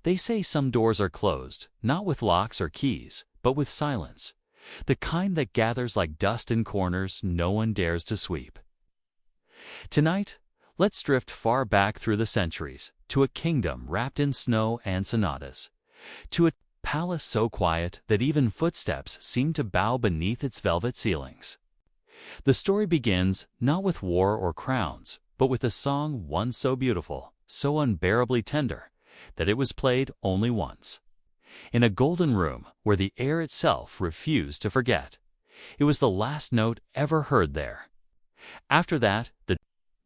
They say some doors are closed, not with locks or keys, but with silence, the kind that gathers like dust in corners no one dares to sweep. Tonight, let's drift far back through the centuries, to a kingdom wrapped in snow and sonatas, to a palace so quiet that even footsteps seem to bow beneath its velvet ceilings. The story begins not with war or crowns, but with a song once so beautiful, so unbearably tender, that it was played only once. In a golden room where the air itself refused to forget. It was the last note ever heard there. After that, the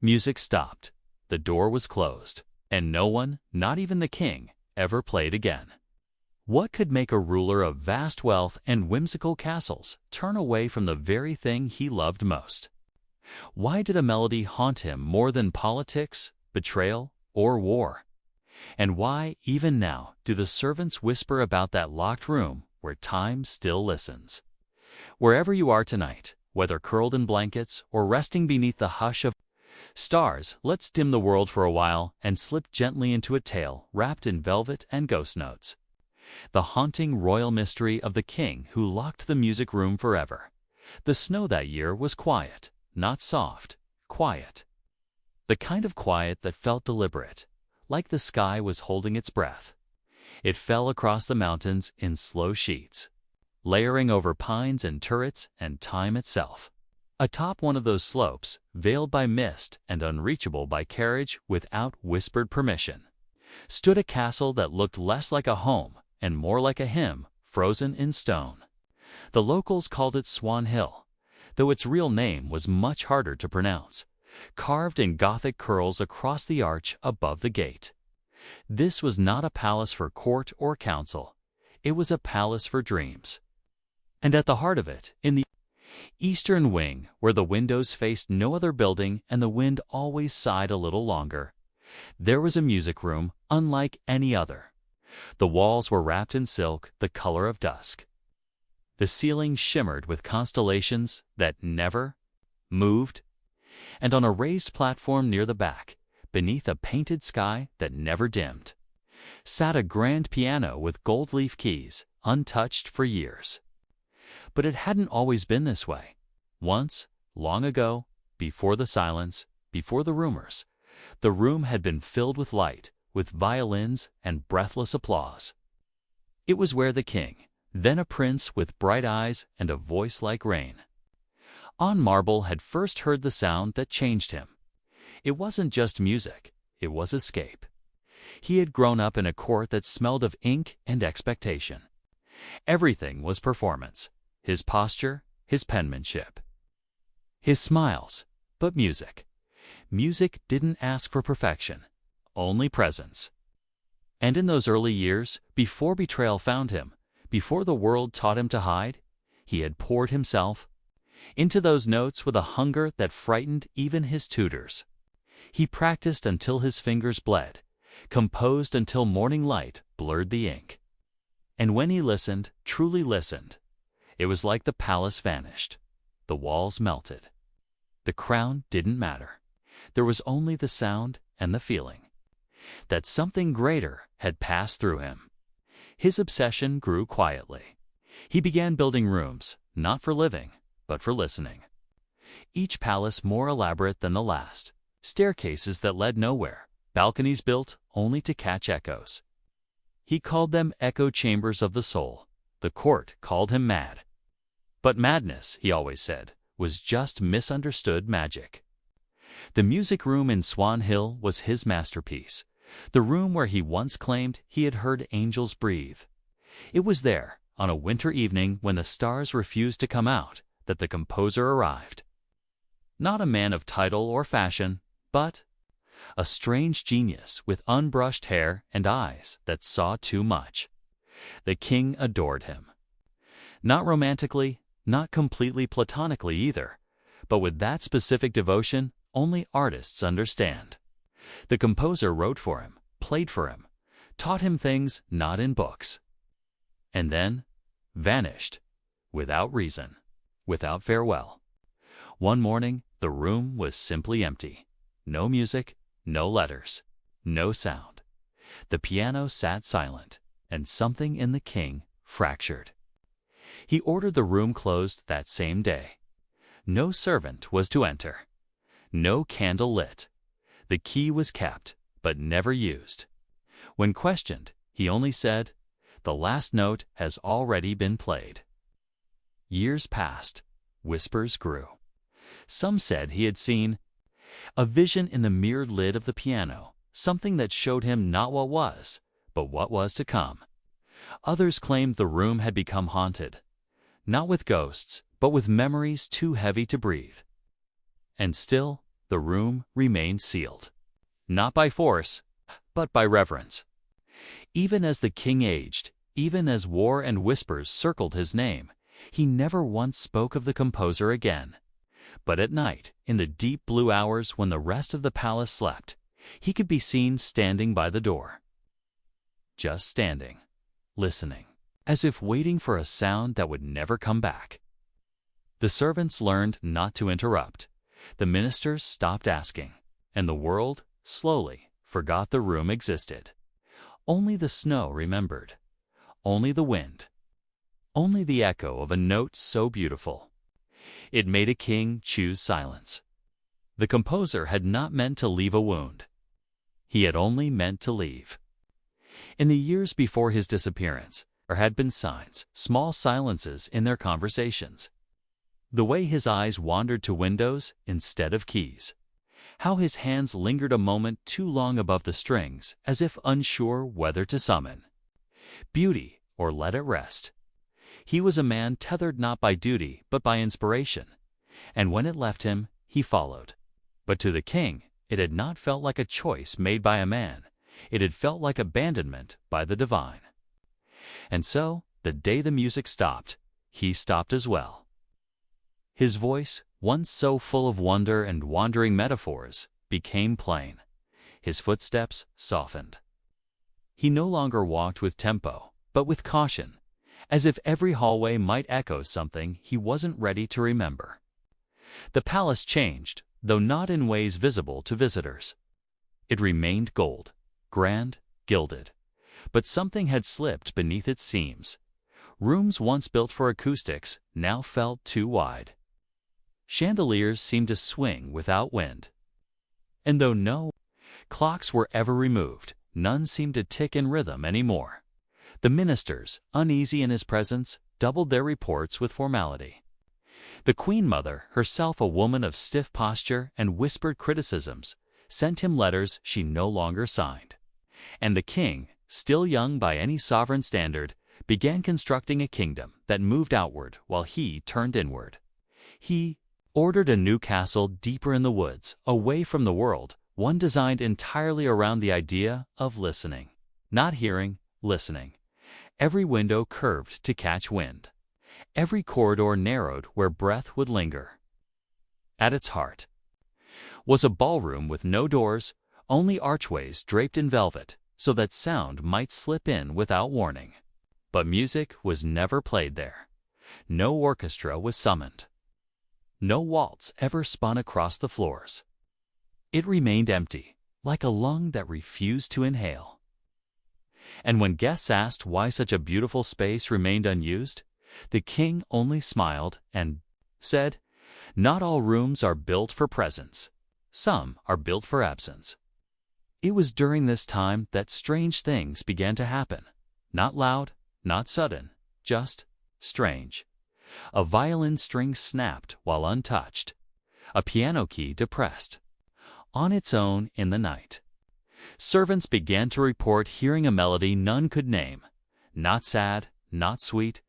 music stopped, the door was closed, and no one, not even the king, ever played again. What could make a ruler of vast wealth and whimsical castles turn away from the very thing he loved most? Why did a melody haunt him more than politics, betrayal, or war? And why, even now, do the servants whisper about that locked room where time still listens? Wherever you are tonight, whether curled in blankets or resting beneath the hush of stars, let's dim the world for a while and slip gently into a tale wrapped in velvet and ghost notes. The haunting royal mystery of the king who locked the music room forever. The snow that year was quiet, not soft, quiet. The kind of quiet that felt deliberate, like the sky was holding its breath. It fell across the mountains in slow sheets, layering over pines and turrets and time itself. Atop one of those slopes, veiled by mist and unreachable by carriage without whispered permission, stood a castle that looked less like a home and more like a hymn, frozen in stone. The locals called it Swan Hill, though its real name was much harder to pronounce, carved in Gothic curls across the arch above the gate. This was not a palace for court or council. It was a palace for dreams. And at the heart of it, in the eastern wing, where the windows faced no other building and the wind always sighed a little longer, there was a music room unlike any other. The walls were wrapped in silk, the color of dusk. The ceiling shimmered with constellations that never moved, and on a raised platform near the back, beneath a painted sky that never dimmed, sat a grand piano with gold leaf keys, untouched for years. But it hadn't always been this way. Once, long ago, before the silence, before the rumors, the room had been filled with light, with violins and breathless applause. It was where the king, then a prince with bright eyes and a voice like rain, on marble had first heard the sound that changed him. It wasn't just music, it was escape. He had grown up in a court that smelled of ink and expectation. Everything was performance, his posture, his penmanship, his smiles, but music. Music didn't ask for perfection, only presence. And in those early years, before betrayal found him, before the world taught him to hide, he had poured himself into those notes with a hunger that frightened even his tutors. He practiced until his fingers bled, composed until morning light blurred the ink. And when he listened, truly listened, it was like the palace vanished. The walls melted. The crown didn't matter. There was only the sound and the feeling that something greater had passed through him. His obsession grew quietly. He began building rooms, not for living, but for listening. Each palace more elaborate than the last, staircases that led nowhere, balconies built only to catch echoes. He called them echo chambers of the soul. The court called him mad. But madness, he always said, was just misunderstood magic. The music room in Swan Hill was his masterpiece, the room where he once claimed he had heard angels breathe. It was there, on a winter evening when the stars refused to come out, that the composer arrived. Not a man of title or fashion, but a strange genius with unbrushed hair and eyes that saw too much. The king adored him. Not romantically, not completely platonically either, but with that specific devotion only artists understand. The composer wrote for him, played for him, taught him things not in books. And then vanished, without reason, without farewell. One morning, the room was simply empty. No music, no letters, no sound. The piano sat silent, and something in the king fractured. He ordered the room closed that same day. No servant was to enter. No candle lit. The key was kept, but never used. When questioned, he only said, "The last note has already been played." Years passed. Whispers grew. Some said he had seen a vision in the mirrored lid of the piano, something that showed him not what was, but what was to come. Others claimed the room had become haunted, not with ghosts, but with memories too heavy to breathe. And still, the room remained sealed, not by force, but by reverence. Even as the king aged, even as war and whispers circled his name, he never once spoke of the composer again. But at night, in the deep blue hours when the rest of the palace slept, he could be seen standing by the door. Just standing, listening, as if waiting for a sound that would never come back. The servants learned not to interrupt. The ministers stopped asking, and the world, slowly, forgot the room existed. Only the snow remembered. Only the wind. Only the echo of a note so beautiful. It made a king choose silence. The composer had not meant to leave a wound. He had only meant to leave. In the years before his disappearance, there had been signs, small silences in their conversations. The way his eyes wandered to windows instead of keys. How his hands lingered a moment too long above the strings, as if unsure whether to summon beauty or let it rest. He was a man tethered not by duty, but by inspiration. And when it left him, he followed. But to the king, it had not felt like a choice made by a man. It had felt like abandonment by the divine. And so, the day the music stopped, he stopped as well. His voice, once so full of wonder and wandering metaphors, became plain. His footsteps softened. He no longer walked with tempo, but with caution, as if every hallway might echo something he wasn't ready to remember. The palace changed, though not in ways visible to visitors. It remained gold, grand, gilded. But something had slipped beneath its seams. Rooms once built for acoustics now felt too wide. Chandeliers seemed to swing without wind. And though no clocks were ever removed, none seemed to tick in rhythm anymore. The ministers, uneasy in his presence, doubled their reports with formality. The Queen Mother, herself a woman of stiff posture and whispered criticisms, sent him letters she no longer signed. And the king, still young by any sovereign standard, began constructing a kingdom that moved outward while he turned inward. He ordered a new castle deeper in the woods, away from the world, one designed entirely around the idea of listening. Not hearing, listening. Every window curved to catch wind. Every corridor narrowed where breath would linger. At its heart was a ballroom with no doors, only archways draped in velvet, so that sound might slip in without warning. But music was never played there. No orchestra was summoned. No waltz ever spun across the floors. It remained empty, like a lung that refused to inhale. And when guests asked why such a beautiful space remained unused, the king only smiled and said, "Not all rooms are built for presence. Some are built for absence." It was during this time that strange things began to happen. Not loud, not sudden, just strange. A violin string snapped while untouched. A piano key depressed. On its own in the night. Servants began to report hearing a melody none could name. Not sad, not sweet,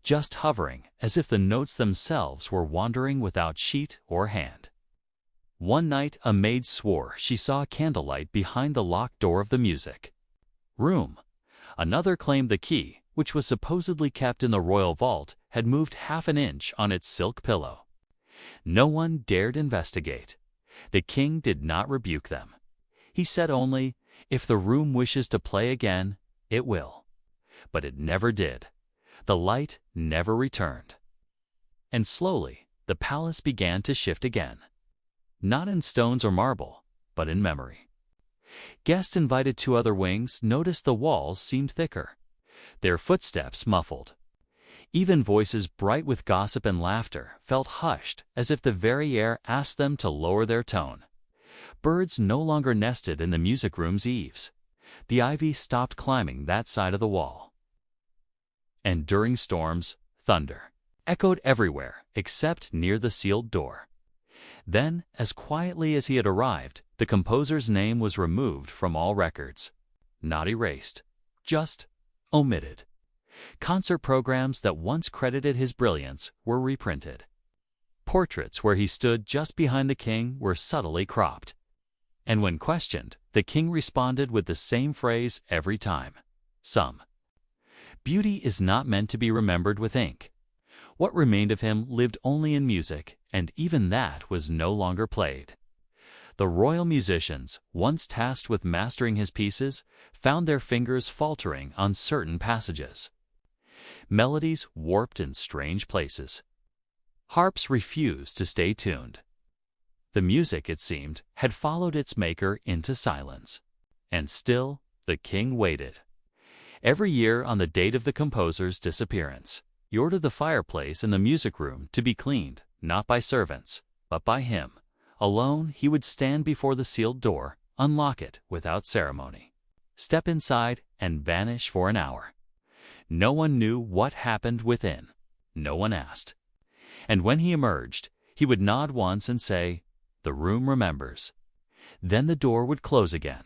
just hovering, as if the notes themselves were wandering without sheet or hand. One night a maid swore she saw candlelight behind the locked door of the music room. Another claimed the key, which was supposedly kept in the royal vault, had moved half an inch on its silk pillow. No one dared investigate. The king did not rebuke them. He said only, "If the room wishes to play again, it will." But it never did. The light never returned. And slowly, the palace began to shift again. Not in stones or marble, but in memory. Guests invited to other wings noticed the walls seemed thicker, their footsteps muffled. Even voices bright with gossip and laughter felt hushed, as if the very air asked them to lower their tone. Birds no longer nested in the music room's eaves. The ivy stopped climbing that side of the wall. And during storms, thunder echoed everywhere except near the sealed door. Then, as quietly as he had arrived, the composer's name was removed from all records. Not erased, just omitted. Concert programs that once credited his brilliance were reprinted. Portraits where he stood just behind the king were subtly cropped. And when questioned, the king responded with the same phrase every time. Some. Beauty is not meant to be remembered with ink. What remained of him lived only in music, and even that was no longer played. The royal musicians, once tasked with mastering his pieces, found their fingers faltering on certain passages. Melodies warped in strange places. Harps refused to stay tuned. The music, it seemed, had followed its maker into silence. And still, the king waited. Every year on the date of the composer's disappearance, he ordered the fireplace in the music room to be cleaned, not by servants, but by him. Alone, he would stand before the sealed door, unlock it without ceremony, step inside, and vanish for an hour. No one knew what happened within. No one asked. And when he emerged, he would nod once and say, "The room remembers." Then the door would close again,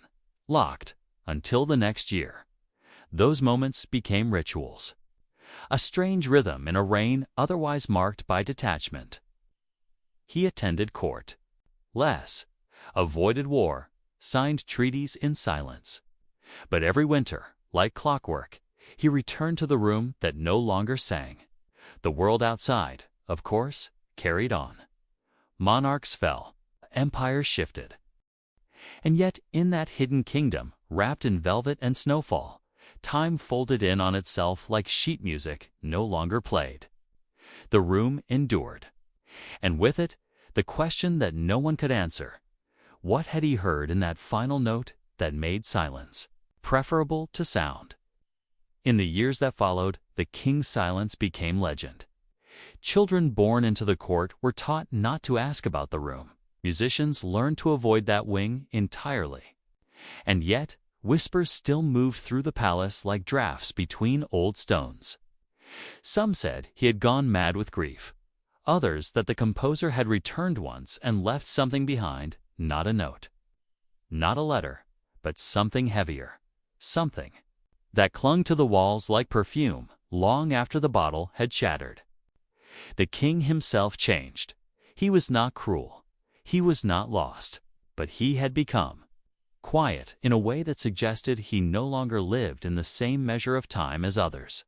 locked, until the next year. Those moments became rituals. A strange rhythm in a reign otherwise marked by detachment. He attended court. Less. Avoided war. Signed treaties in silence. But every winter, like clockwork, he returned to the room that no longer sang. The world outside, of course, carried on. Monarchs fell. Empires shifted. And yet in that hidden kingdom, wrapped in velvet and snowfall, time folded in on itself like sheet music no longer played. The room endured. And with it, the question that no one could answer. What had he heard in that final note that made silence preferable to sound? In the years that followed, the king's silence became legend. Children born into the court were taught not to ask about the room. Musicians learned to avoid that wing entirely. And yet, whispers still moved through the palace like drafts between old stones. Some said he had gone mad with grief. Others that the composer had returned once and left something behind, not a note. Not a letter, but something heavier. Something that clung to the walls like perfume long after the bottle had shattered. The king himself changed. He was not cruel. He was not lost. But he had become quiet in a way that suggested he no longer lived in the same measure of time as others.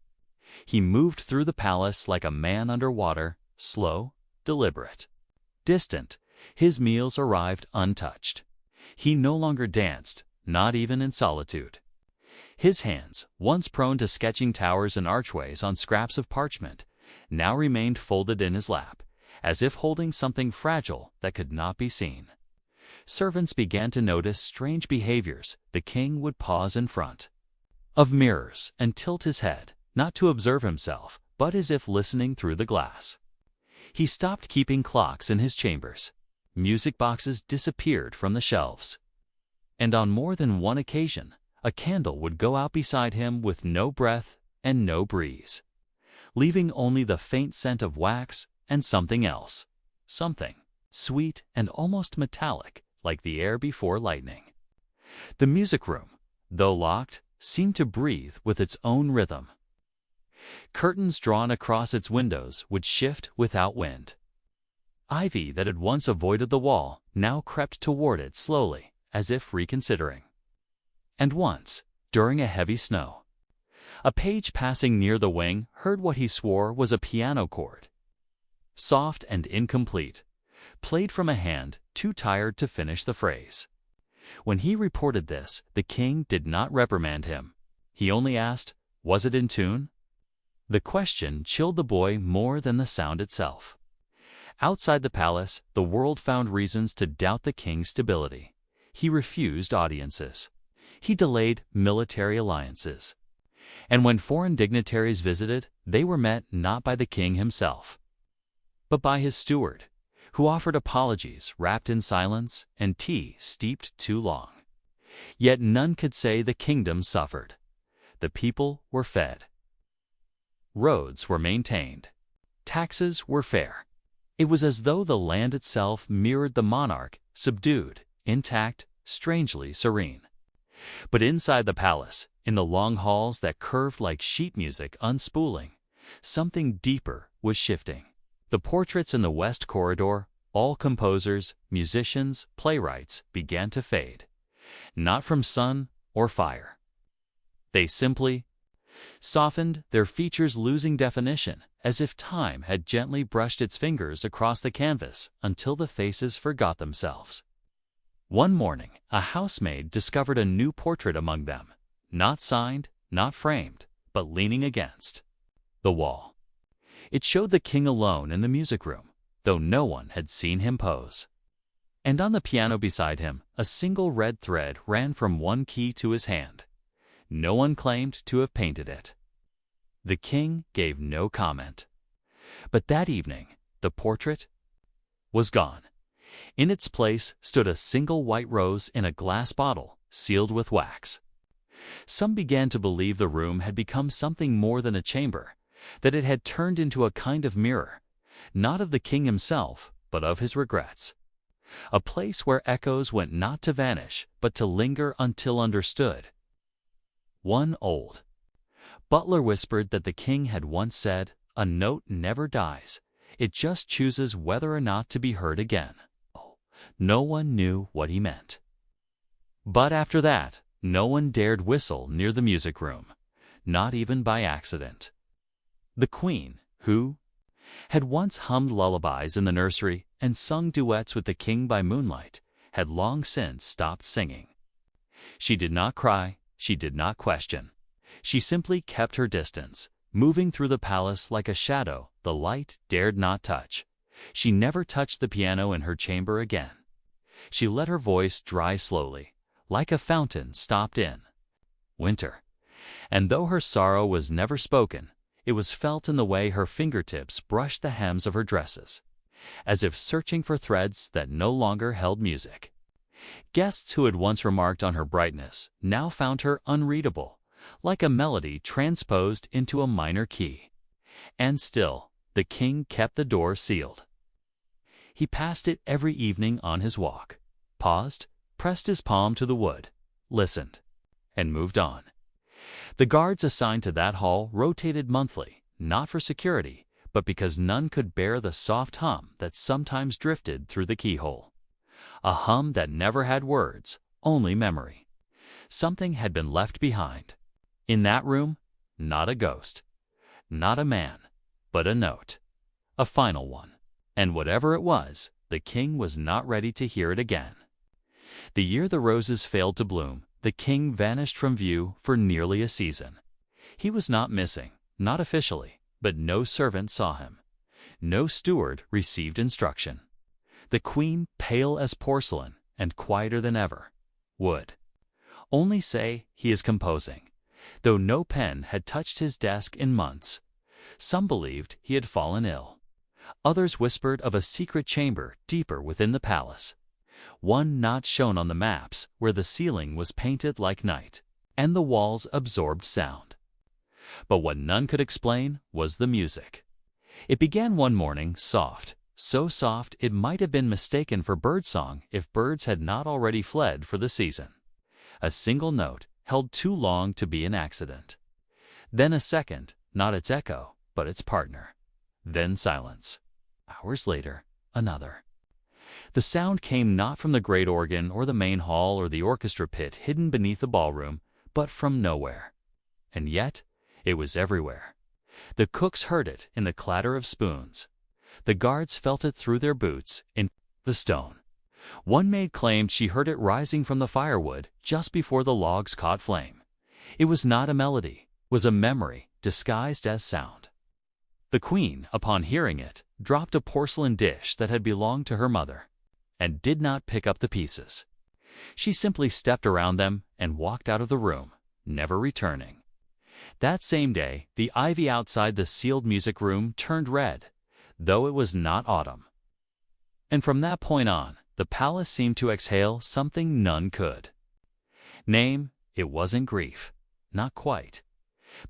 He moved through the palace like a man under water, slow, deliberate, distant. His meals arrived untouched. He no longer danced, not even in solitude. His hands, once prone to sketching towers and archways on scraps of parchment, now remained folded in his lap, as if holding something fragile that could not be seen. Servants began to notice strange behaviors. The king would pause in front of mirrors and tilt his head, not to observe himself, but as if listening through the glass. He stopped keeping clocks in his chambers. Music boxes disappeared from the shelves. And on more than one occasion, a candle would go out beside him with no breath and no breeze, leaving only the faint scent of wax and something else, something sweet and almost metallic, like the air before lightning. The music room, though locked, seemed to breathe with its own rhythm. Curtains drawn across its windows would shift without wind. Ivy that had once avoided the wall now crept toward it slowly, as if reconsidering. And once, during a heavy snow, a page passing near the wing heard what he swore was a piano chord. Soft and incomplete, played from a hand too tired to finish the phrase. When he reported this, the king did not reprimand him. He only asked, "Was it in tune?" The question chilled the boy more than the sound itself. Outside the palace, the world found reasons to doubt the king's stability. He refused audiences. He delayed military alliances. And when foreign dignitaries visited, they were met not by the king himself, but by his steward, who offered apologies wrapped in silence and tea steeped too long. Yet none could say the kingdom suffered. The people were fed. Roads were maintained. Taxes were fair. It was as though the land itself mirrored the monarch, subdued, intact, strangely serene. But inside the palace, in the long halls that curved like sheet music unspooling, something deeper was shifting. The portraits in the west corridor, all composers, musicians, playwrights, began to fade. Not from sun or fire. They simply softened, their features losing definition, as if time had gently brushed its fingers across the canvas until the faces forgot themselves. One morning, a housemaid discovered a new portrait among them, not signed, not framed, but leaning against the wall. It showed the king alone in the music room, though no one had seen him pose. And on the piano beside him, a single red thread ran from one key to his hand. No one claimed to have painted it. The king gave no comment. But that evening, the portrait was gone. In its place stood a single white rose in a glass bottle, sealed with wax. Some began to believe the room had become something more than a chamber, that it had turned into a kind of mirror, not of the king himself, but of his regrets. A place where echoes went not to vanish, but to linger until understood. One old butler whispered that the king had once said, "A note never dies, it just chooses whether or not to be heard again." No one knew what he meant. But after that, no one dared whistle near the music room, not even by accident. The queen, who had once hummed lullabies in the nursery and sung duets with the king by moonlight, had long since stopped singing. She did not cry, she did not question. She simply kept her distance, moving through the palace like a shadow the light dared not touch. She never touched the piano in her chamber again. She let her voice dry slowly, like a fountain stopped in winter. And though her sorrow was never spoken, it was felt in the way her fingertips brushed the hems of her dresses, as if searching for threads that no longer held music. Guests who had once remarked on her brightness now found her unreadable, like a melody transposed into a minor key. And still, the king kept the door sealed. He passed it every evening on his walk, paused, pressed his palm to the wood, listened, and moved on. The guards assigned to that hall rotated monthly, not for security, but because none could bear the soft hum that sometimes drifted through the keyhole. A hum that never had words, only memory. Something had been left behind. In that room, not a ghost, not a man, but a note. A final one. And whatever it was, the king was not ready to hear it again. The year the roses failed to bloom, the king vanished from view for nearly a season. He was not missing, not officially, but no servant saw him. No steward received instruction. The queen, pale as porcelain and quieter than ever, would only say, "He is composing," though no pen had touched his desk in months. Some believed he had fallen ill. Others whispered of a secret chamber deeper within the palace, one not shown on the maps, where the ceiling was painted like night, and the walls absorbed sound. But what none could explain was the music. It began one morning soft, so soft it might have been mistaken for birdsong if birds had not already fled for the season. A single note, held too long to be an accident. Then a second, not its echo, but its partner. Then silence. Hours later, another. The sound came not from the great organ or the main hall or the orchestra pit hidden beneath the ballroom, but from nowhere. And yet, it was everywhere. The cooks heard it in the clatter of spoons. The guards felt it through their boots in the stone. One maid claimed she heard it rising from the firewood just before the logs caught flame. It was not a melody, it was a memory disguised as sound. The queen, upon hearing it, dropped a porcelain dish that had belonged to her mother, and did not pick up the pieces. She simply stepped around them and walked out of the room, never returning. That same day, the ivy outside the sealed music room turned red, though it was not autumn. And from that point on, the palace seemed to exhale something none could. Name, it wasn't grief, not quite,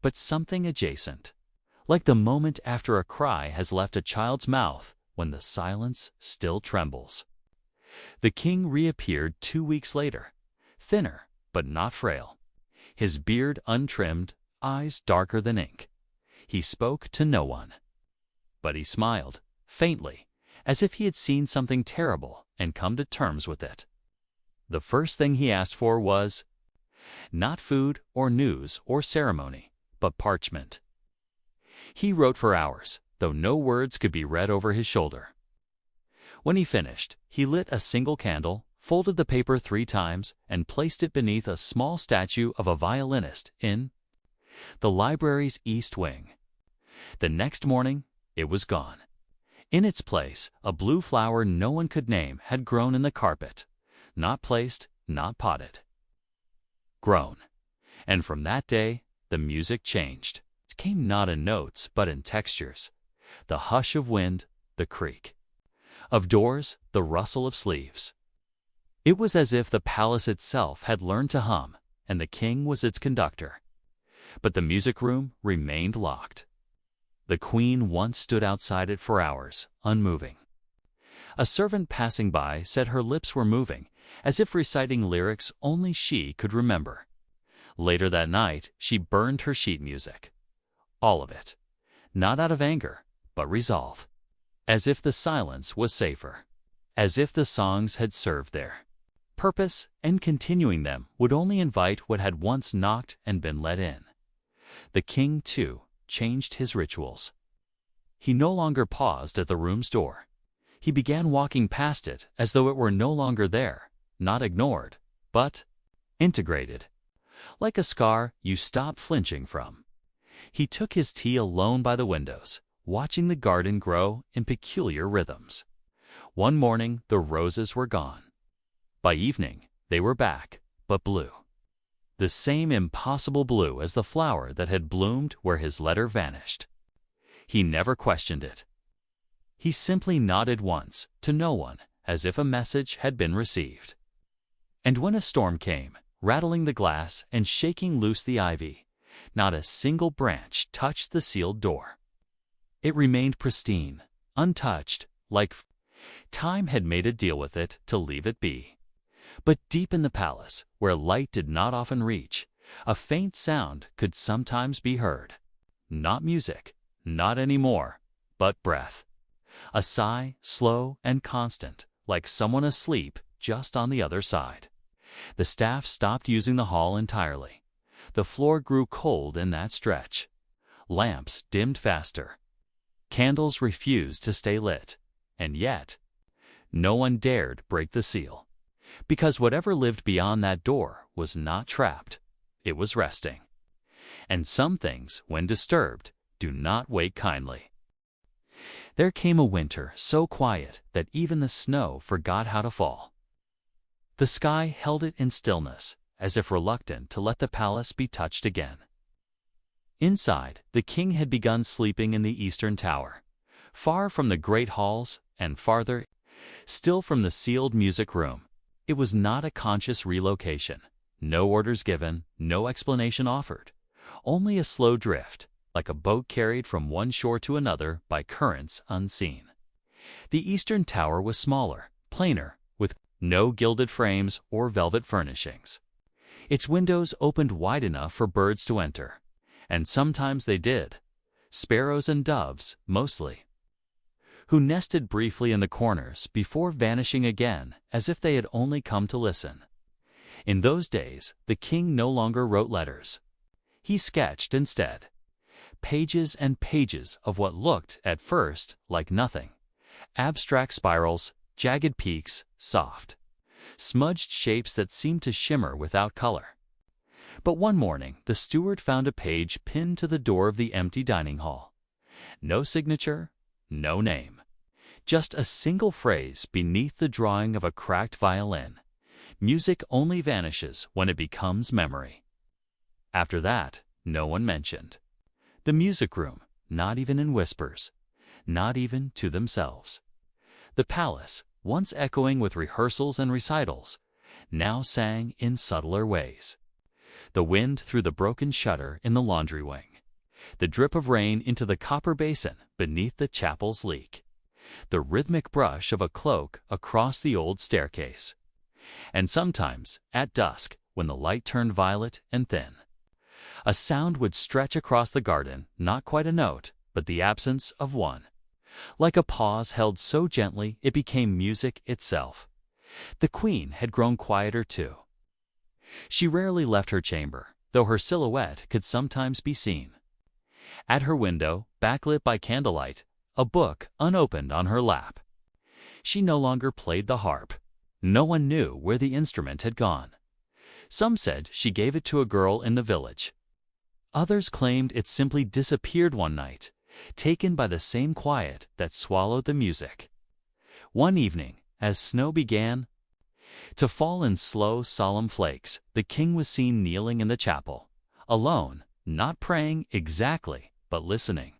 but something adjacent, like the moment after a cry has left a child's mouth when the silence still trembles. The king reappeared 2 weeks later, thinner but not frail, his beard untrimmed, eyes darker than ink. He spoke to no one. But he smiled, faintly, as if he had seen something terrible and come to terms with it. The first thing he asked for was not food or news or ceremony, but parchment. He wrote for hours, though no words could be read over his shoulder. When he finished, he lit a single candle, folded the paper 3 times, and placed it beneath a small statue of a violinist in the library's east wing. The next morning, it was gone. In its place, a blue flower no one could name had grown in the carpet, not placed, not potted. Grown. And from that day, the music changed. It came not in notes, but in textures. The hush of wind, the creak of doors, the rustle of sleeves. It was as if the palace itself had learned to hum, and the king was its conductor. But the music room remained locked. The queen once stood outside it for hours, unmoving. A servant passing by said her lips were moving, as if reciting lyrics only she could remember. Later that night, she burned her sheet music. All of it. Not out of anger, but resolve. As if the silence was safer. As if the songs had served their purpose, and continuing them would only invite what had once knocked and been let in. The king, too, changed his rituals. He no longer paused at the room's door. He began walking past it as though it were no longer there, not ignored, but integrated. Like a scar you stop flinching from. He took his tea alone by the windows, watching the garden grow in peculiar rhythms. One morning the roses were gone. By evening they were back, but blue. The same impossible blue as the flower that had bloomed where his letter vanished. He never questioned it. He simply nodded once, to no one, as if a message had been received. And when a storm came, rattling the glass and shaking loose the ivy, not a single branch touched the sealed door. It remained pristine, untouched, like time had made a deal with it to leave it be. But deep in the palace, where light did not often reach, a faint sound could sometimes be heard. Not music, not any more, but breath. A sigh, slow and constant, like someone asleep just on the other side. The staff stopped using the hall entirely. The floor grew cold in that stretch. Lamps dimmed faster. Candles refused to stay lit. And yet, no one dared break the seal. Because whatever lived beyond that door was not trapped. It was resting. And some things, when disturbed, do not wake kindly. There came a winter so quiet that even the snow forgot how to fall. The sky held it in stillness, as if reluctant to let the palace be touched again. Inside, the king had begun sleeping in the eastern tower, far from the great halls and farther still from the sealed music room. It was not a conscious relocation. No orders given, no explanation offered. Only a slow drift, like a boat carried from one shore to another by currents unseen. The eastern tower was smaller, plainer, with no gilded frames or velvet furnishings. Its windows opened wide enough for birds to enter, and sometimes they did. Sparrows and doves, mostly, who nested briefly in the corners before vanishing again as if they had only come to listen. In those days, the king no longer wrote letters. He sketched instead. Pages and pages of what looked, at first, like nothing. Abstract spirals, jagged peaks, soft, smudged shapes that seemed to shimmer without color. But one morning, the steward found a page pinned to the door of the empty dining hall. No signature, no name. Just a single phrase beneath the drawing of a cracked violin. Music only vanishes when it becomes memory. After that, no one mentioned the music room, not even in whispers, not even to themselves. The palace, once echoing with rehearsals and recitals, now sang in subtler ways. The wind through the broken shutter in the laundry wing, the drip of rain into the copper basin beneath the chapel's leak, the rhythmic brush of a cloak across the old staircase. And sometimes, at dusk, when the light turned violet and thin, a sound would stretch across the garden, not quite a note, but the absence of one. Like a pause held so gently it became music itself. The queen had grown quieter too. She rarely left her chamber, though her silhouette could sometimes be seen. At her window, backlit by candlelight, a book unopened on her lap. She no longer played the harp. No one knew where the instrument had gone. Some said she gave it to a girl in the village. Others claimed it simply disappeared one night, taken by the same quiet that swallowed the music. One evening, as snow began to fall in slow, solemn flakes, the king was seen kneeling in the chapel, alone, not praying exactly, but listening.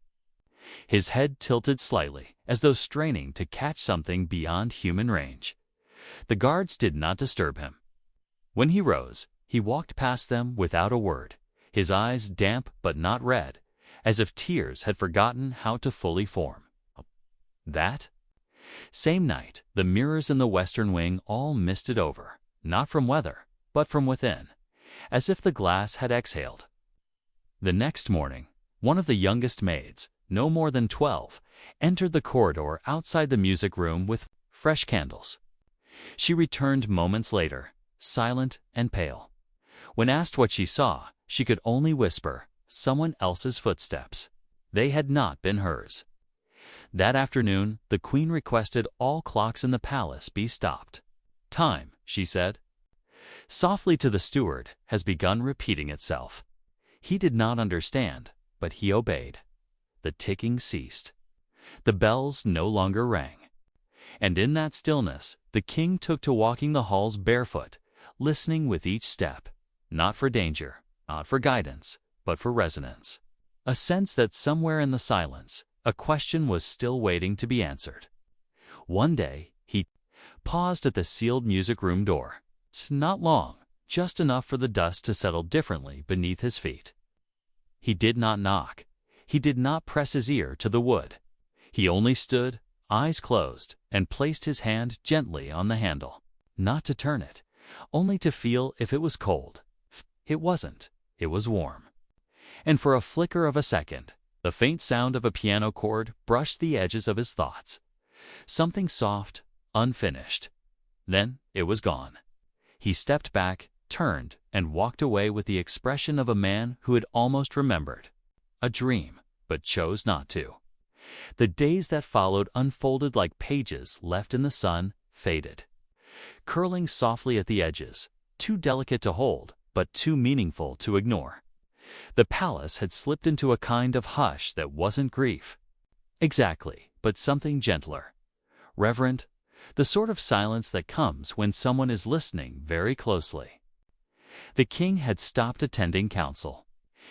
His head tilted slightly, as though straining to catch something beyond human range. The guards did not disturb him. When he rose, he walked past them without a word, his eyes damp but not red, as if tears had forgotten how to fully form. That same night, the mirrors in the western wing all misted over, not from weather, but from within, as if the glass had exhaled. The next morning, one of the youngest maids, no more than 12, entered the corridor outside the music room with fresh candles. She returned moments later, silent and pale. When asked what she saw, she could only whisper, someone else's footsteps. They had not been hers. That afternoon, the queen requested all clocks in the palace be stopped. Time, she said, softly to the steward, has begun repeating itself. He did not understand, but he obeyed. The ticking ceased. The bells no longer rang. And in that stillness, the king took to walking the halls barefoot, listening with each step, not for danger, not for guidance, but for resonance. A sense that somewhere in the silence, a question was still waiting to be answered. One day, he paused at the sealed music room door. Not long, just enough for the dust to settle differently beneath his feet. He did not knock. He did not press his ear to the wood. He only stood, eyes closed, and placed his hand gently on the handle, not to turn it, only to feel if it was cold. It wasn't. It was warm. And for a flicker of a second, the faint sound of a piano chord brushed the edges of his thoughts. Something soft, unfinished. Then it was gone. He stepped back, turned, and walked away with the expression of a man who had almost remembered a dream, but chose not to. The days that followed unfolded like pages left in the sun, faded, curling softly at the edges, too delicate to hold, but too meaningful to ignore. The palace had slipped into a kind of hush that wasn't grief. Exactly, but something gentler, reverent, the sort of silence that comes when someone is listening very closely. The king had stopped attending council.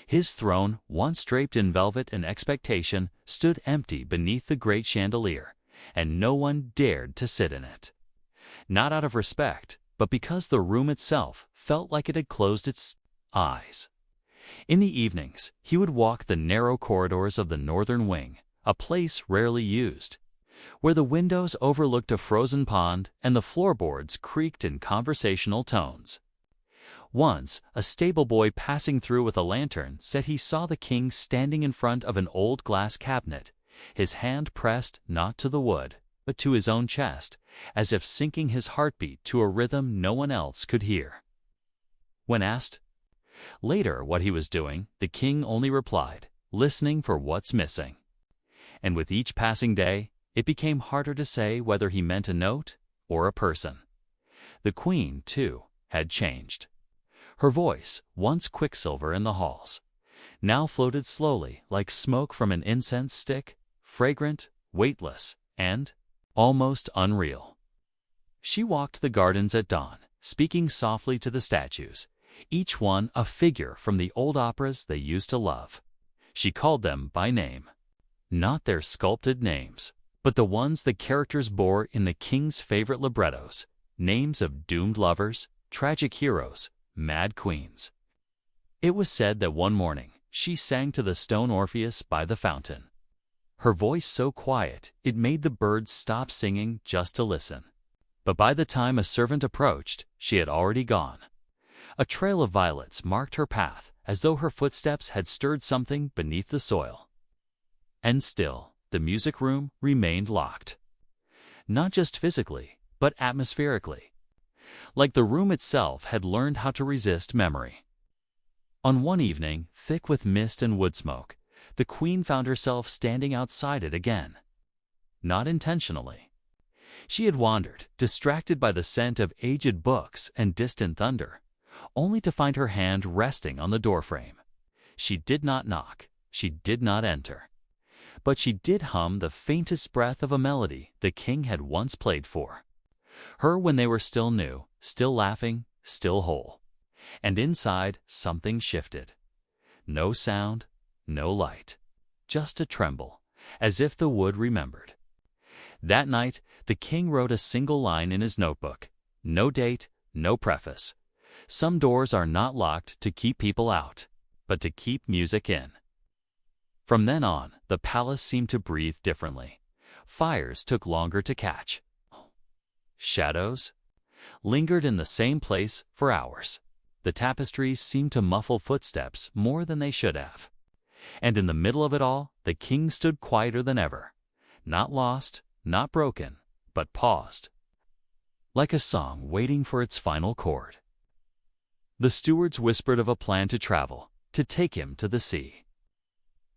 His throne, once draped in velvet and expectation, stood empty beneath the great chandelier, and no one dared to sit in it. Not out of respect, but because the room itself felt like it had closed its eyes. In the evenings, he would walk the narrow corridors of the northern wing, a place rarely used, where the windows overlooked a frozen pond and the floorboards creaked in conversational tones. Once, a stable boy passing through with a lantern said he saw the king standing in front of an old glass cabinet, his hand pressed not to the wood, but to his own chest, as if syncing his heartbeat to a rhythm no one else could hear. When asked later what he was doing, the king only replied, listening for what's missing. And with each passing day, it became harder to say whether he meant a note or a person. The queen, too, had changed. Her voice, once quicksilver in the halls, now floated slowly like smoke from an incense stick, fragrant, weightless, and almost unreal. She walked the gardens at dawn, speaking softly to the statues, each one a figure from the old operas they used to love. She called them by name. Not their sculpted names, but the ones the characters bore in the king's favorite librettos, names of doomed lovers, tragic heroes, mad queens. It was said that one morning she sang to the stone Orpheus by the fountain. Her voice so quiet it made the birds stop singing just to listen. But by the time a servant approached, she had already gone. A trail of violets marked her path, as though her footsteps had stirred something beneath the soil. And still, the music room remained locked. Not just physically, but atmospherically. Like the room itself had learned how to resist memory. On one evening, thick with mist and wood smoke, the queen found herself standing outside it again. Not intentionally. She had wandered, distracted by the scent of aged books and distant thunder, only to find her hand resting on the doorframe. She did not knock, she did not enter. But she did hum the faintest breath of a melody the king had once played for her when they were still new, still laughing, still whole. And inside, something shifted. No sound, no light, just a tremble, as if the wood remembered. That night, the king wrote a single line in his notebook. No date, no preface. Some doors are not locked to keep people out, but to keep music in. From then on, the palace seemed to breathe differently. Fires took longer to catch. Shadows lingered in the same place for hours. The tapestries seemed to muffle footsteps more than they should have. And in the middle of it all, the king stood quieter than ever. Not lost, not broken, but paused. Like a song waiting for its final chord. The stewards whispered of a plan to travel, to take him to the sea.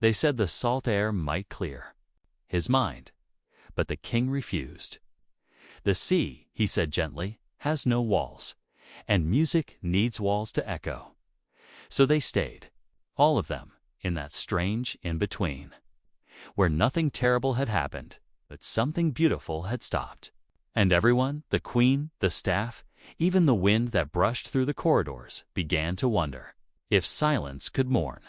They said the salt air might clear his mind, but the king refused. The sea, he said gently, has no walls, and music needs walls to echo. So they stayed, all of them, in that strange in-between, where nothing terrible had happened, but something beautiful had stopped. And everyone, the queen, the staff, even the wind that brushed through the corridors, began to wonder if silence could mourn.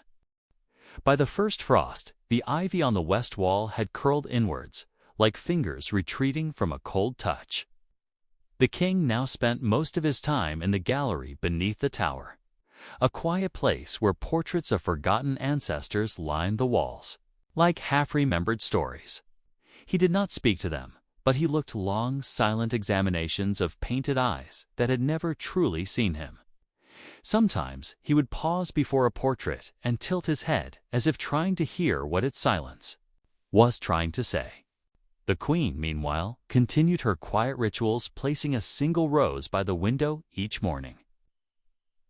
By the first frost, the ivy on the west wall had curled inwards, like fingers retreating from a cold touch. The king now spent most of his time in the gallery beneath the tower, a quiet place where portraits of forgotten ancestors lined the walls, like half-remembered stories. He did not speak to them, but he looked long, silent examinations of painted eyes that had never truly seen him. Sometimes he would pause before a portrait and tilt his head as if trying to hear what its silence was trying to say. The queen, meanwhile, continued her quiet rituals, placing a single rose by the window each morning,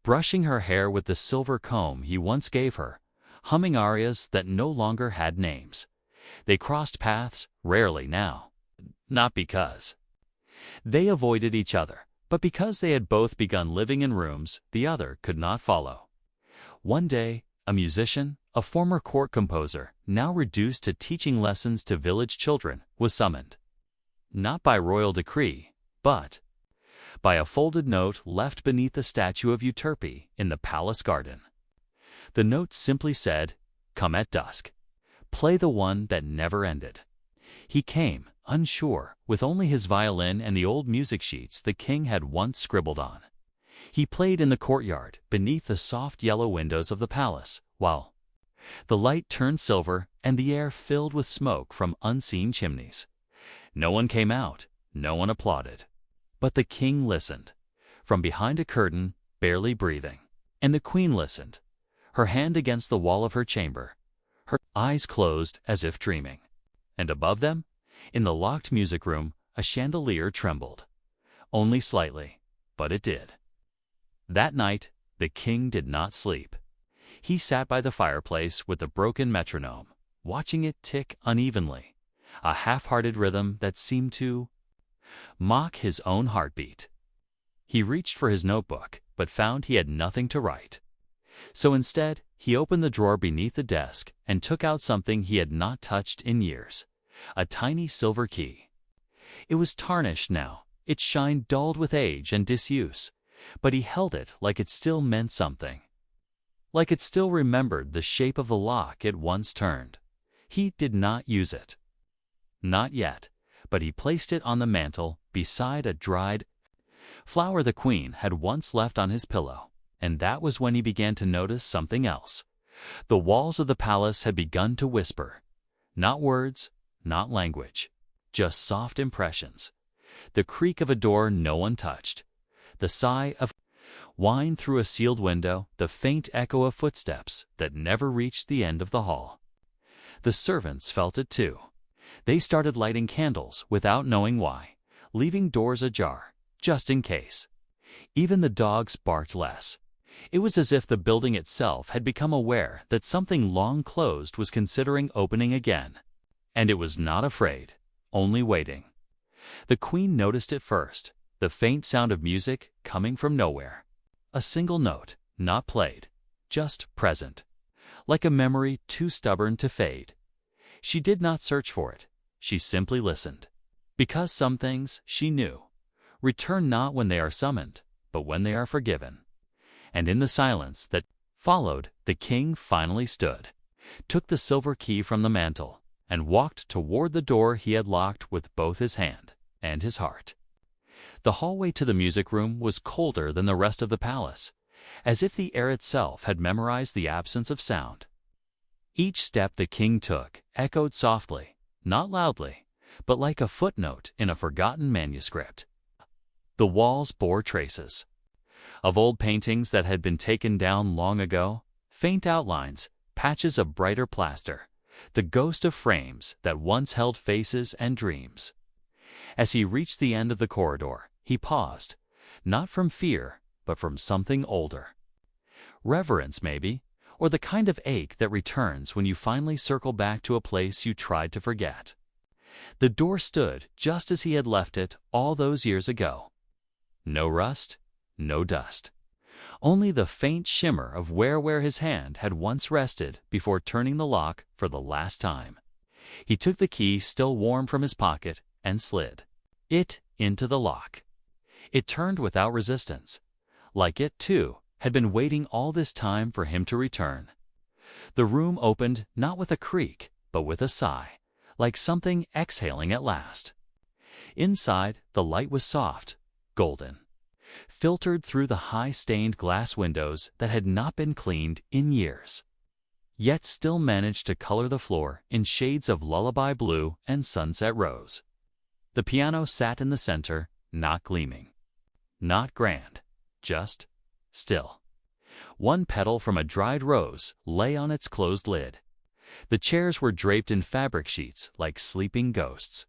brushing her hair with the silver comb he once gave her, humming arias that no longer had names. They crossed paths, rarely now, not because they avoided each other, but because they had both begun living in rooms the other could not follow. One day, a musician, a former court composer, now reduced to teaching lessons to village children, was summoned. Not by royal decree, but by a folded note left beneath the statue of Euterpe in the palace garden. The note simply said, "Come at dusk. Play the one that never ended." He came, unsure, with only his violin and the old music sheets the king had once scribbled on. He played in the courtyard, beneath the soft yellow windows of the palace, while the light turned silver and the air filled with smoke from unseen chimneys. No one came out, no one applauded. But the king listened, from behind a curtain, barely breathing. And the queen listened, her hand against the wall of her chamber, her eyes closed as if dreaming. And above them, in the locked music room, a chandelier trembled. Only slightly, but it did. That night, the king did not sleep. He sat by the fireplace with the broken metronome, watching it tick unevenly, a half-hearted rhythm that seemed to mock his own heartbeat. He reached for his notebook, but found he had nothing to write. So instead, he opened the drawer beneath the desk and took out something he had not touched in years, a tiny silver key. It was tarnished now, its shine dulled with age and disuse, but he held it like it still meant something. Like it still remembered the shape of the lock it once turned. He did not use it. Not yet, but he placed it on the mantel beside a dried flower the Queen had once left on his pillow, and that was when he began to notice something else. The walls of the palace had begun to whisper. Not words, not language, just soft impressions. The creak of a door no one touched, the sigh of wine through a sealed window, the faint echo of footsteps that never reached the end of the hall. The servants felt it too. They started lighting candles without knowing why, leaving doors ajar, just in case. Even the dogs barked less. It was as if the building itself had become aware that something long closed was considering opening again. And it was not afraid, only waiting. The Queen noticed it first, the faint sound of music coming from nowhere. A single note, not played, just present, like a memory too stubborn to fade. She did not search for it, she simply listened. Because some things, she knew, return not when they are summoned, but when they are forgiven. And in the silence that followed, the king finally stood, took the silver key from the mantel, and walked toward the door he had locked with both his hand and his heart. The hallway to the music room was colder than the rest of the palace, as if the air itself had memorized the absence of sound. Each step the king took echoed softly, not loudly, but like a footnote in a forgotten manuscript. The walls bore traces of old paintings that had been taken down long ago, faint outlines, patches of brighter plaster, the ghost of frames that once held faces and dreams. As he reached the end of the corridor, he paused, not from fear, but from something older. Reverence, maybe, or the kind of ache that returns when you finally circle back to a place you tried to forget. The door stood just as he had left it all those years ago. No rust, no dust. Only the faint shimmer of where his hand had once rested before turning the lock for the last time. He took the key still warm from his pocket and slid it into the lock. It turned without resistance, like it, too, had been waiting all this time for him to return. The room opened not with a creak, but with a sigh, like something exhaling at last. Inside, the light was soft, golden, filtered through the high stained glass windows that had not been cleaned in years, yet still managed to color the floor in shades of lullaby blue and sunset rose. The piano sat in the center, not gleaming, not grand, just still. One petal from a dried rose lay on its closed lid. The chairs were draped in fabric sheets like sleeping ghosts.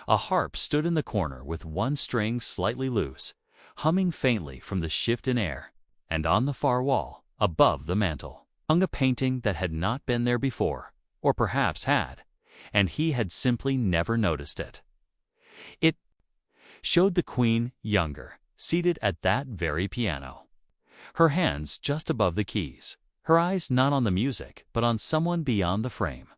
A harp stood in the corner with one string slightly loose, humming faintly from the shift in air, and on the far wall, above the mantel, hung a painting that had not been there before, or perhaps had, and he had simply never noticed it. It showed the Queen younger, seated at that very piano, her hands just above the keys, her eyes not on the music, but on someone beyond the frame.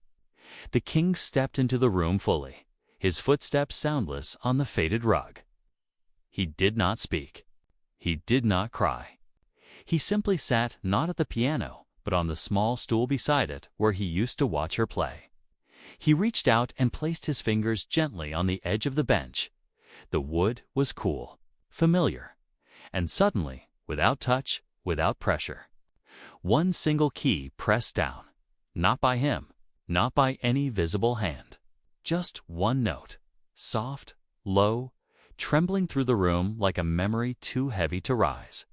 The king stepped into the room fully, his footsteps soundless on the faded rug. He did not speak. He did not cry. He simply sat not at the piano, but on the small stool beside it where he used to watch her play. He reached out and placed his fingers gently on the edge of the bench. The wood was cool, familiar, and suddenly, without touch, without pressure, one single key pressed down, not by him, not by any visible hand, just one note, soft, low, trembling through the room like a memory too heavy to rise.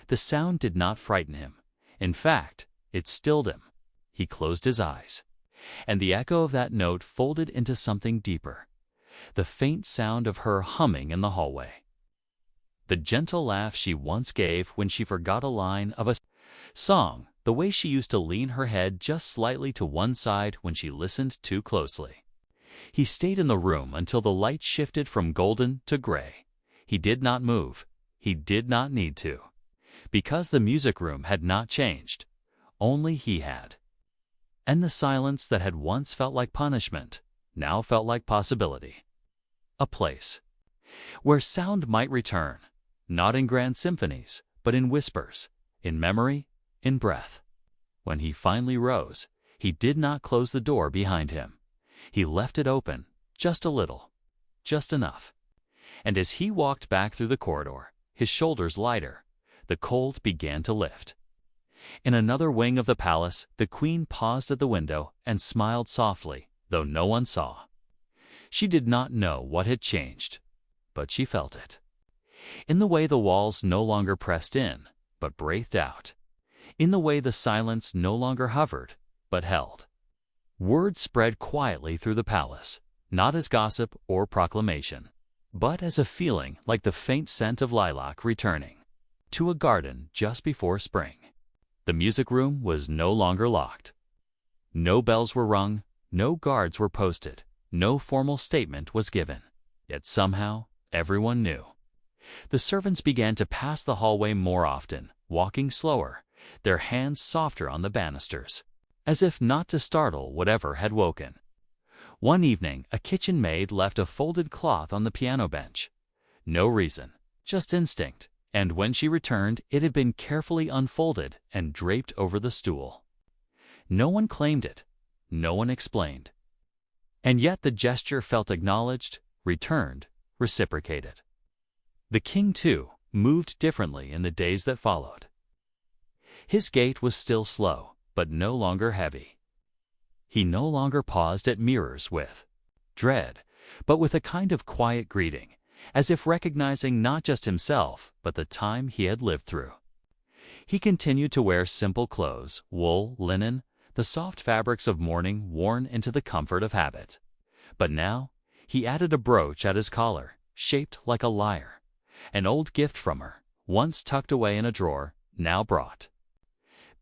The sound did not frighten him. In fact, it stilled him. He closed his eyes, and the echo of that note folded into something deeper, the faint sound of her humming in the hallway. The gentle laugh she once gave when she forgot a line of a song, the way she used to lean her head just slightly to one side when she listened too closely. He stayed in the room until the light shifted from golden to gray. He did not move. He did not need to, because the music room had not changed. Only he had. And the silence that had once felt like punishment now felt like possibility. A place where sound might return, not in grand symphonies, but in whispers, in memory, in breath. When he finally rose, he did not close the door behind him. He left it open, just a little, just enough. And as he walked back through the corridor, his shoulders lighter, the cold began to lift. In another wing of the palace, the queen paused at the window and smiled softly, though no one saw. She did not know what had changed, but she felt it. In the way the walls no longer pressed in, but breathed out. In the way the silence no longer hovered, but held. Word spread quietly through the palace, not as gossip or proclamation, but as a feeling like the faint scent of lilac returning to a garden just before spring. The music room was no longer locked. No bells were rung, no guards were posted, no formal statement was given. Yet somehow, everyone knew. The servants began to pass the hallway more often, walking slower, their hands softer on the banisters, as if not to startle whatever had woken. One evening, a kitchen maid left a folded cloth on the piano bench. No reason, just instinct, and when she returned, it had been carefully unfolded and draped over the stool. No one claimed it, no one explained. And yet the gesture felt acknowledged, returned, reciprocated. The king, too, moved differently in the days that followed. His gait was still slow, but no longer heavy. He no longer paused at mirrors with dread, but with a kind of quiet greeting, as if recognizing not just himself, but the time he had lived through. He continued to wear simple clothes, wool, linen, the soft fabrics of mourning worn into the comfort of habit. But now, he added a brooch at his collar, shaped like a lyre, an old gift from her, once tucked away in a drawer, now brought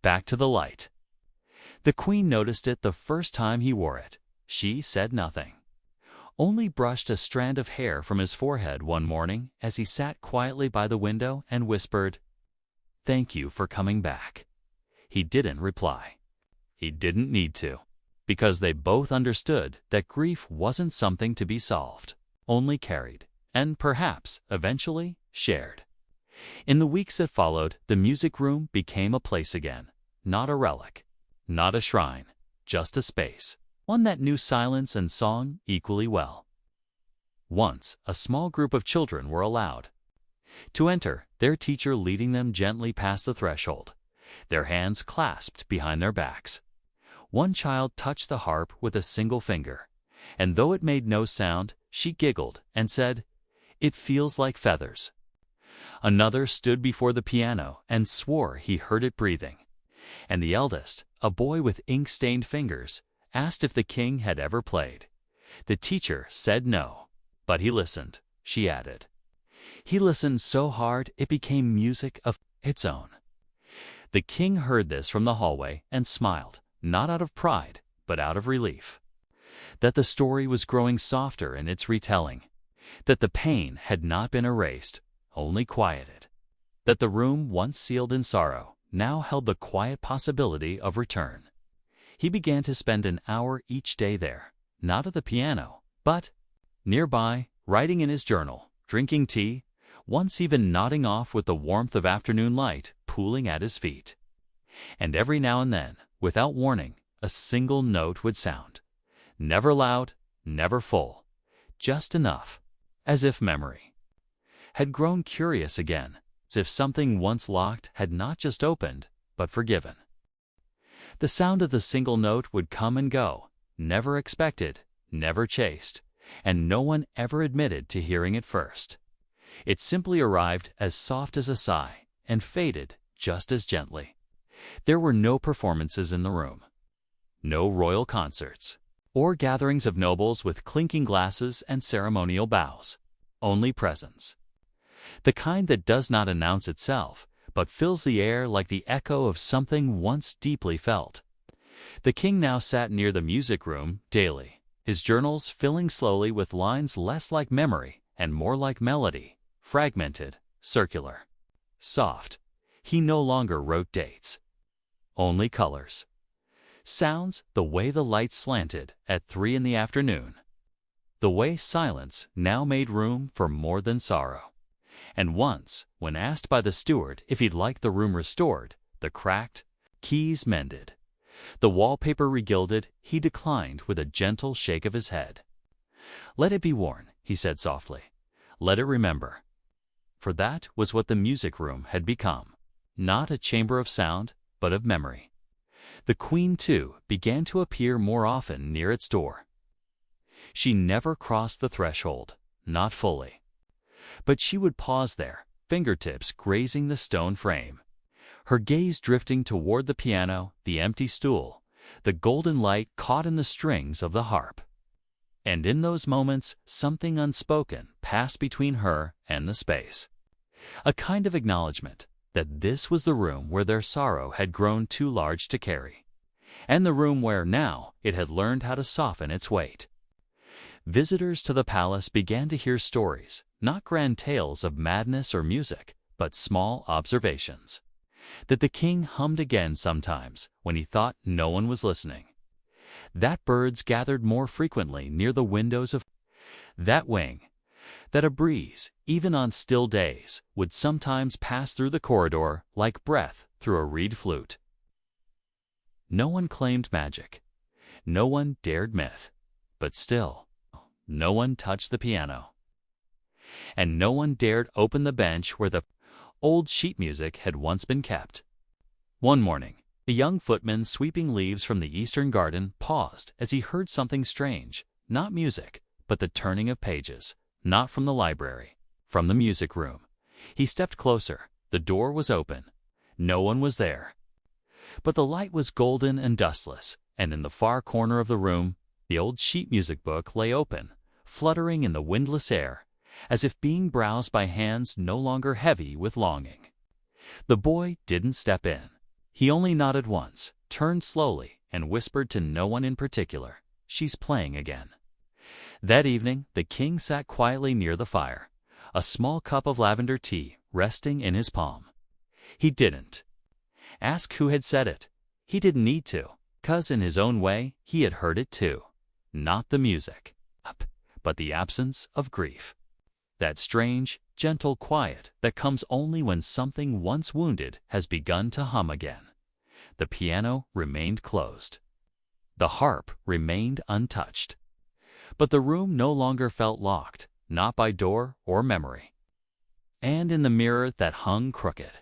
back to the light. The queen noticed it the first time he wore it. She said nothing, only brushed a strand of hair from his forehead one morning as he sat quietly by the window and whispered, "Thank you for coming back." He didn't reply. He didn't need to, because they both understood that grief wasn't something to be solved, only carried, and perhaps, eventually, shared. In the weeks that followed, the music room became a place again, not a relic, not a shrine, just a space, one that knew silence and song equally well. Once, a small group of children were allowed to enter, their teacher leading them gently past the threshold, their hands clasped behind their backs. One child touched the harp with a single finger, and though it made no sound, she giggled and said, "It feels like feathers." Another stood before the piano and swore he heard it breathing. And the eldest, a boy with ink-stained fingers, asked if the king had ever played. The teacher said no, but he listened, she added. He listened so hard it became music of its own. The king heard this from the hallway and smiled, not out of pride, but out of relief. That the story was growing softer in its retelling. That the pain had not been erased, only quieted. That the room once sealed in sorrow now held the quiet possibility of return. He began to spend an hour each day there, not at the piano, but nearby, writing in his journal, drinking tea, once even nodding off with the warmth of afternoon light pooling at his feet. And every now and then, without warning, a single note would sound. Never loud, never full, just enough, as if memory had grown curious again, as if something once locked had not just opened, but forgiven. The sound of the single note would come and go, never expected, never chased, and no one ever admitted to hearing it first. It simply arrived as soft as a sigh and faded just as gently. There were no performances in the room, no royal concerts, or gatherings of nobles with clinking glasses and ceremonial bows, only presence. The kind that does not announce itself, but fills the air like the echo of something once deeply felt. The king now sat near the music room daily, his journals filling slowly with lines less like memory and more like melody, fragmented, circular, soft. He no longer wrote dates, only colors. Sounds, the way the light slanted at 3 in the afternoon. The way silence now made room for more than sorrow. And once, when asked by the steward if he'd like the room restored, the cracked keys mended, the wallpaper regilded, he declined with a gentle shake of his head. "Let it be worn," he said softly. "Let it remember." For that was what the music room had become. Not a chamber of sound, but of memory. The Queen, too, began to appear more often near its door. She never crossed the threshold, not fully. But she would pause there, fingertips grazing the stone frame, her gaze drifting toward the piano, the empty stool, the golden light caught in the strings of the harp. And in those moments, something unspoken passed between her and the space. A kind of acknowledgement that this was the room where their sorrow had grown too large to carry, and the room where now it had learned how to soften its weight. Visitors to the palace began to hear stories, not grand tales of madness or music, but small observations. That the king hummed again sometimes when he thought no one was listening. That birds gathered more frequently near the windows of that wing. That a breeze, even on still days, would sometimes pass through the corridor like breath through a reed flute. No one claimed magic. No one dared myth. But still, no one touched the piano. And no one dared open the bench where the old sheet music had once been kept. One morning, the young footman sweeping leaves from the eastern garden paused as he heard something strange, not music, but the turning of pages, not from the library, from the music room. He stepped closer. The door was open. No one was there. But the light was golden and dustless, and in the far corner of the room, the old sheet music book lay open, fluttering in the windless air, as if being browsed by hands no longer heavy with longing. The boy didn't step in. He only nodded once, turned slowly, and whispered to no one in particular, "She's playing again." That evening, the king sat quietly near the fire, a small cup of lavender tea resting in his palm. He didn't ask who had said it. He didn't need to, 'cause in his own way, he had heard it too. Not the music, but the absence of grief. That strange, gentle quiet that comes only when something once wounded has begun to hum again. The piano remained closed. The harp remained untouched. But the room no longer felt locked, not by door or memory. And in the mirror that hung crooked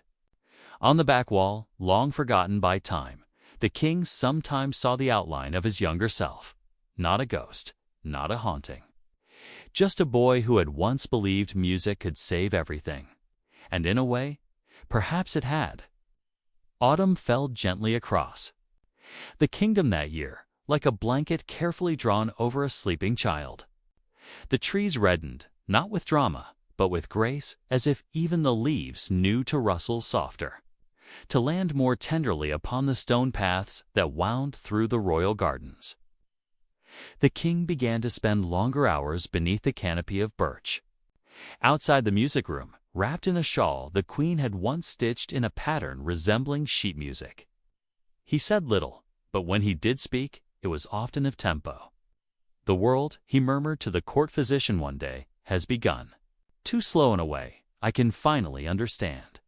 on the back wall, long forgotten by time, the king sometimes saw the outline of his younger self. Not a ghost, not a haunting. Just a boy who had once believed music could save everything. And in a way, perhaps it had. Autumn fell gently across the kingdom that year, like a blanket carefully drawn over a sleeping child. The trees reddened, not with drama, but with grace, as if even the leaves knew to rustle softer, to land more tenderly upon the stone paths that wound through the royal gardens. The king began to spend longer hours beneath the canopy of birch. Outside the music room, wrapped in a shawl the queen had once stitched in a pattern resembling sheet music. He said little, but when he did speak, it was often of tempo. "The world," he murmured to the court physician one day, "has begun. Too slow in a way, I can finally understand."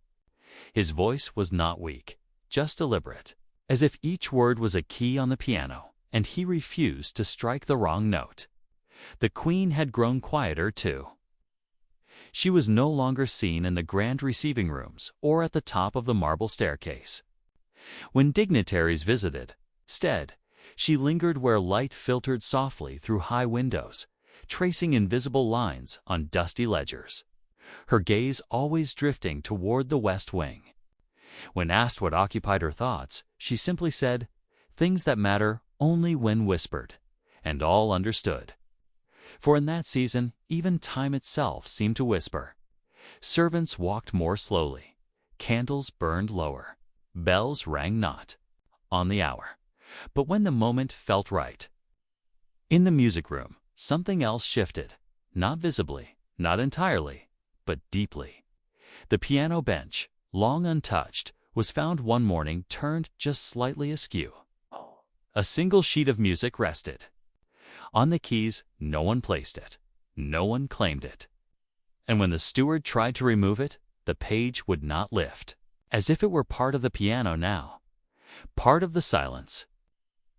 His voice was not weak, just deliberate, as if each word was a key on the piano, and he refused to strike the wrong note. The queen had grown quieter, too. She was no longer seen in the grand receiving rooms or at the top of the marble staircase. When dignitaries visited, instead, she lingered where light filtered softly through high windows, tracing invisible lines on dusty ledgers, her gaze always drifting toward the west wing. When asked what occupied her thoughts, she simply said, "Things that matter only when whispered," and all understood. For in that season, even time itself seemed to whisper. Servants walked more slowly. Candles burned lower. Bells rang not on the hour, but when the moment felt right. In the music room, something else shifted, not visibly, not entirely, but deeply. The piano bench, long untouched, was found one morning turned just slightly askew. A single sheet of music rested. On the keys, no one placed it. No one claimed it. and when the steward tried to remove it, the page would not lift, as if it were part of the piano now, part of the silence.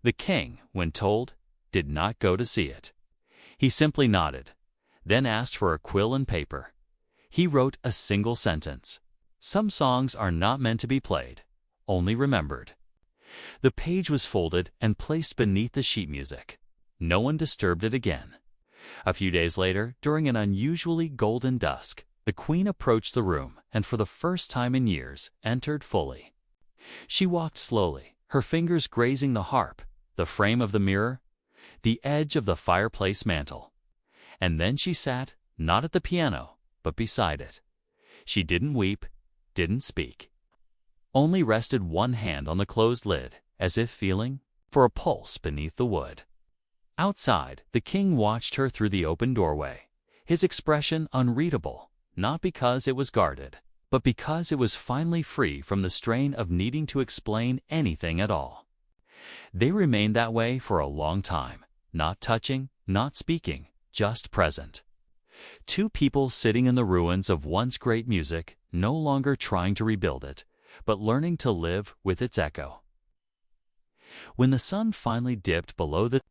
The king, when told, did not go to see it. He simply nodded, then asked for a quill and paper. He wrote a single sentence. Some songs are not meant to be played, only remembered. The page was folded and placed beneath the sheet music. No one disturbed it again. A few days later, during an unusually golden dusk, the queen approached the room and for the first time in years entered fully. She walked slowly, her fingers grazing the harp, the frame of the mirror, the edge of the fireplace mantel. And then she sat, not at the piano, but beside it. She didn't weep, didn't speak. Only rested one hand on the closed lid, as if feeling for a pulse beneath the wood. Outside, the king watched her through the open doorway, his expression unreadable, not because it was guarded, but because it was finally free from the strain of needing to explain anything at all. They remained that way for a long time, not touching, not speaking, just present. Two people sitting in the ruins of once great music, no longer trying to rebuild it, but learning to live with its echo. When the sun finally dipped below the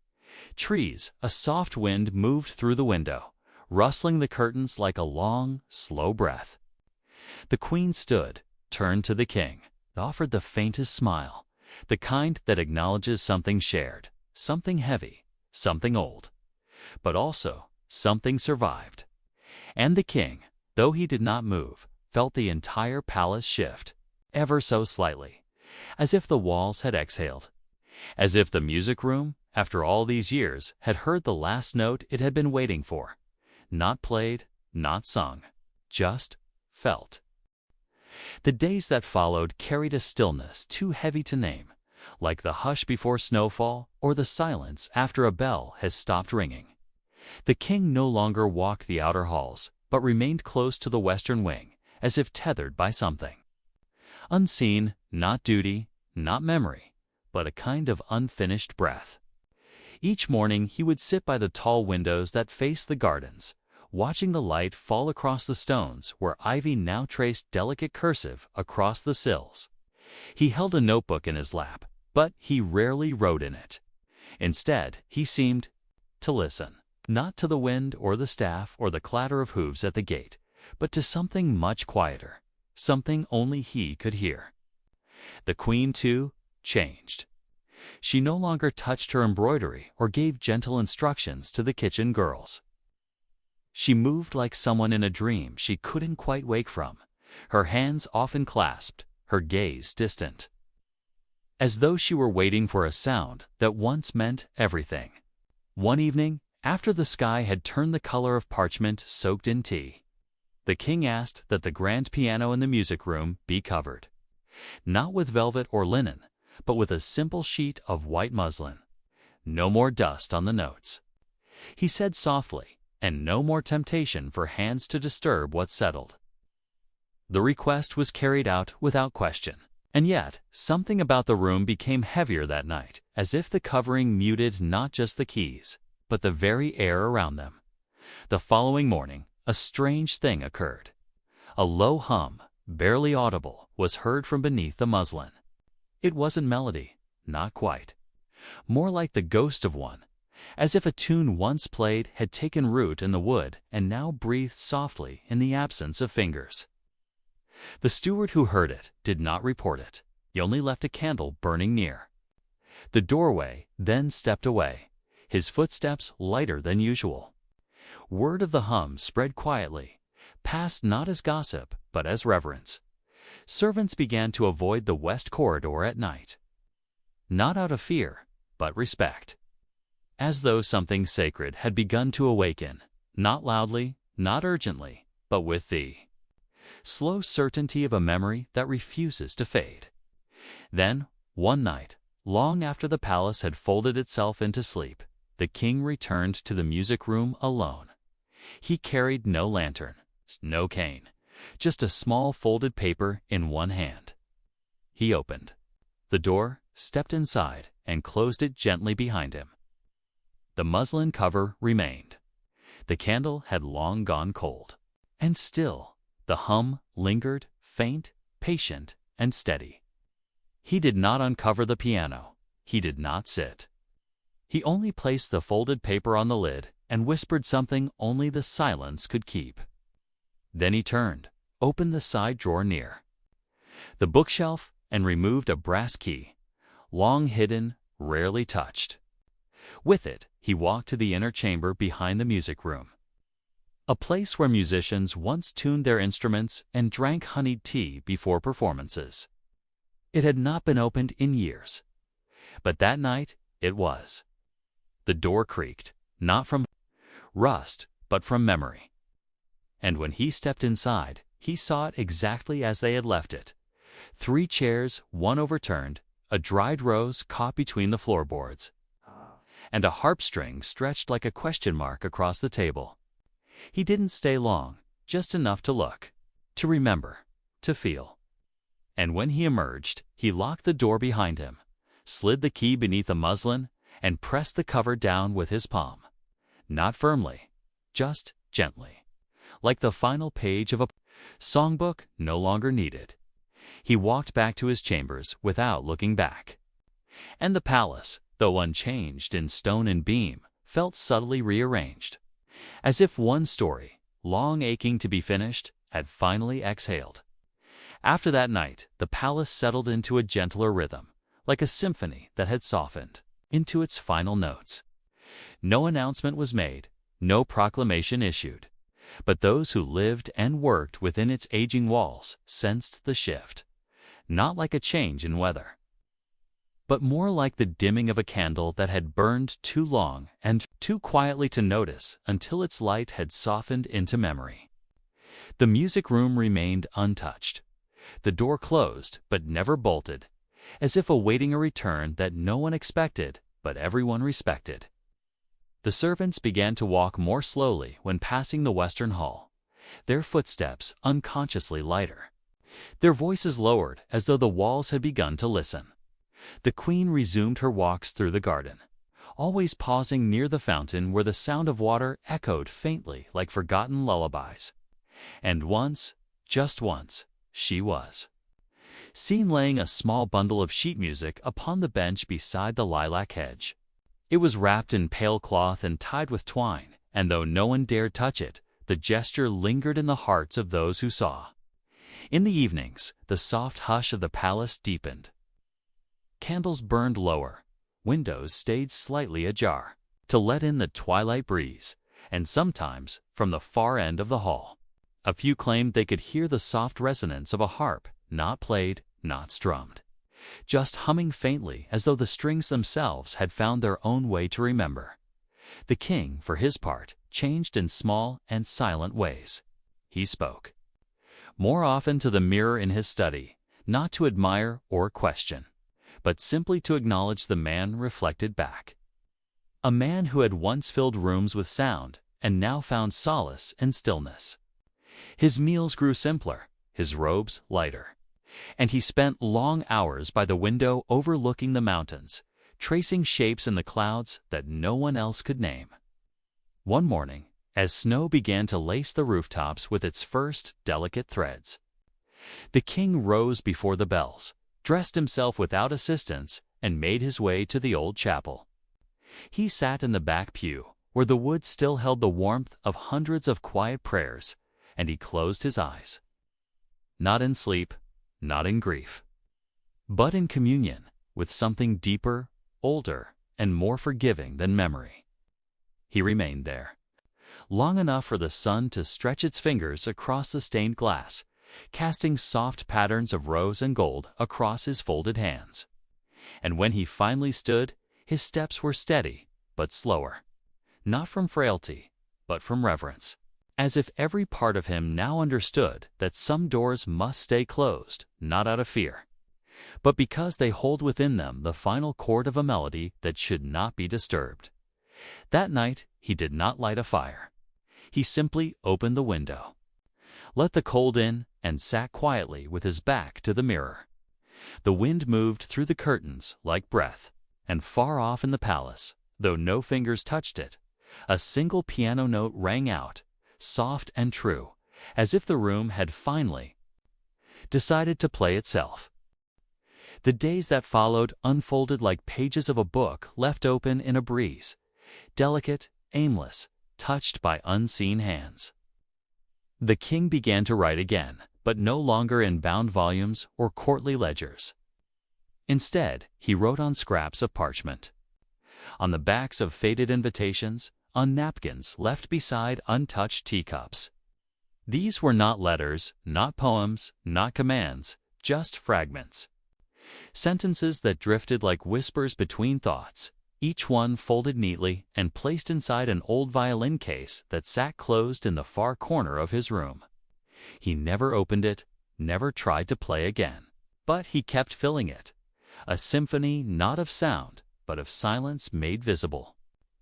trees, a soft wind moved through the window, rustling the curtains like a long, slow breath. The queen stood, turned to the king, offered the faintest smile, the kind that acknowledges something shared, something heavy, something old, but also something survived. And the king, though he did not move, felt the entire palace shift, ever so slightly, as if the walls had exhaled, as if the music room, after all these years, had heard the last note it had been waiting for, not played, not sung, just felt. The days that followed carried a stillness too heavy to name, like the hush before snowfall or the silence after a bell has stopped ringing. The king no longer walked the outer halls, but remained close to the western wing, as if tethered by something. Unseen, not duty, not memory, but a kind of unfinished breath. Each morning he would sit by the tall windows that faced the gardens, watching the light fall across the stones where ivy now traced delicate cursive across the sills. He held a notebook in his lap, but he rarely wrote in it. Instead, he seemed to listen, not to the wind or the staff or the clatter of hooves at the gate, but to something much quieter, something only he could hear. The queen, too, changed. She no longer touched her embroidery or gave gentle instructions to the kitchen girls. She moved like someone in a dream she couldn't quite wake from, her hands often clasped, her gaze distant, as though she were waiting for a sound that once meant everything. One evening, after the sky had turned the color of parchment soaked in tea, the king asked that the grand piano in the music room be covered, not with velvet or linen, but with a simple sheet of white muslin. No more dust on the notes, he said softly, and no more temptation for hands to disturb what settled. The request was carried out without question, and yet something about the room became heavier that night, as if the covering muted not just the keys, but the very air around them. The following morning, a strange thing occurred. A low hum, barely audible, was heard from beneath the muslin. It wasn't melody, not quite. More like the ghost of one, as if a tune once played had taken root in the wood and now breathed softly in the absence of fingers. The steward who heard it did not report it. He only left a candle burning near. The doorway then stepped away, his footsteps lighter than usual. Word of the hum spread quietly, passed not as gossip, but as reverence. Servants began to avoid the west corridor at night, not out of fear, but respect, as though something sacred had begun to awaken, not loudly, not urgently, but with the slow certainty of a memory that refuses to fade. Then, one night, long after the palace had folded itself into sleep, the king returned to the music room alone. He carried no lantern, no cane, just a small folded paper in one hand. He opened the door, stepped inside, and closed it gently behind him. The muslin cover remained. The candle had long gone cold. And still, the hum lingered, faint, patient, and steady. He did not uncover the piano. He did not sit. He only placed the folded paper on the lid and whispered something only the silence could keep. Then he turned, opened the side drawer near the bookshelf, and removed a brass key, long hidden, rarely touched. With it, he walked to the inner chamber behind the music room, a place where musicians once tuned their instruments and drank honeyed tea before performances. It had not been opened in years, but that night it was. The door creaked, not from rust, but from memory. And when he stepped inside, he saw it exactly as they had left it. 3 chairs, one overturned, a dried rose caught between the floorboards, and a harp string stretched like a question mark across the table. He didn't stay long, just enough to look, to remember, to feel. And when he emerged, he locked the door behind him, slid the key beneath a muslin, and pressed the cover down with his palm. Not firmly, just gently, like the final page of a songbook no longer needed. He walked back to his chambers without looking back. And the palace, though unchanged in stone and beam, felt subtly rearranged, as if one story, long aching to be finished, had finally exhaled. After that night, the palace settled into a gentler rhythm, like a symphony that had softened into its final notes. No announcement was made, no proclamation issued, but those who lived and worked within its aging walls sensed the shift, not like a change in weather, but more like the dimming of a candle that had burned too long and too quietly to notice until its light had softened into memory. The music room remained untouched, the door closed but never bolted, as if awaiting a return that no one expected but everyone respected. The servants began to walk more slowly when passing the western hall, their footsteps unconsciously lighter, their voices lowered as though the walls had begun to listen. The queen resumed her walks through the garden, always pausing near the fountain where the sound of water echoed faintly like forgotten lullabies. And once, just once, she was seen laying a small bundle of sheet music upon the bench beside the lilac hedge. It was wrapped in pale cloth and tied with twine, and though no one dared touch it, the gesture lingered in the hearts of those who saw. In the evenings, the soft hush of the palace deepened. Candles burned lower, windows stayed slightly ajar, to let in the twilight breeze, and sometimes, from the far end of the hall, a few claimed they could hear the soft resonance of a harp, not played, not strummed, just humming faintly as though the strings themselves had found their own way to remember. The king, for his part, changed in small and silent ways. He spoke, more often to the mirror in his study, not to admire or question, but simply to acknowledge the man reflected back. A man who had once filled rooms with sound and now found solace in stillness. His meals grew simpler, his robes lighter, and he spent long hours by the window overlooking the mountains, tracing shapes in the clouds that no one else could name. One morning, as snow began to lace the rooftops with its first delicate threads, the king rose before the bells, dressed himself without assistance, and made his way to the old chapel. He sat in the back pew, where the wood still held the warmth of hundreds of quiet prayers, and he closed his eyes. Not in sleep, not in grief, but in communion with something deeper, older, and more forgiving than memory. He remained there, long enough for the sun to stretch its fingers across the stained glass, casting soft patterns of rose and gold across his folded hands. And when he finally stood, his steps were steady, but slower, not from frailty, but from reverence, as if every part of him now understood that some doors must stay closed, not out of fear, but because they hold within them the final chord of a melody that should not be disturbed. That night he did not light a fire. He simply opened the window, let the cold in, and sat quietly with his back to the mirror. The wind moved through the curtains like breath, and far off in the palace, though no fingers touched it, a single piano note rang out, soft and true, as if the room had finally decided to play itself. The days that followed unfolded like pages of a book left open in a breeze, delicate, aimless, touched by unseen hands. The king began to write again, but no longer in bound volumes or courtly ledgers. Instead, he wrote on scraps of parchment, on the backs of faded invitations, on napkins left beside untouched teacups. These were not letters, not poems, not commands, just fragments. Sentences that drifted like whispers between thoughts, each one folded neatly and placed inside an old violin case that sat closed in the far corner of his room. He never opened it, never tried to play again, but he kept filling it, a symphony not of sound, but of silence made visible.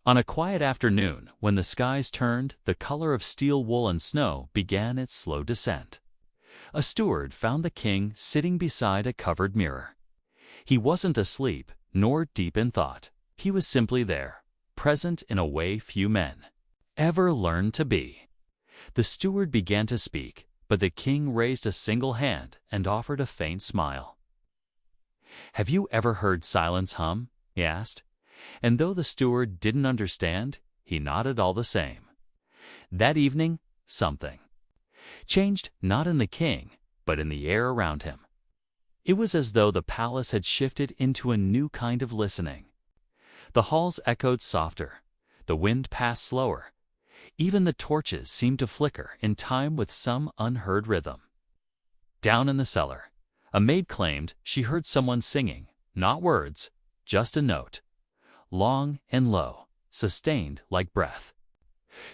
On a quiet afternoon, when the skies turned, the color of steel wool and snow began its slow descent. A steward found the king sitting beside a covered mirror. He wasn't asleep, nor deep in thought. He was simply there, present in a way few men ever learned to be. The steward began to speak, but the king raised a single hand and offered a faint smile. "Have you ever heard silence hum?" he asked. And though the steward didn't understand, he nodded all the same. That evening, something changed, not in the king, but in the air around him. It was as though the palace had shifted into a new kind of listening. The halls echoed softer, the wind passed slower. Even the torches seemed to flicker in time with some unheard rhythm. Down in the cellar, a maid claimed she heard someone singing, not words, just a note, long and low, sustained like breath.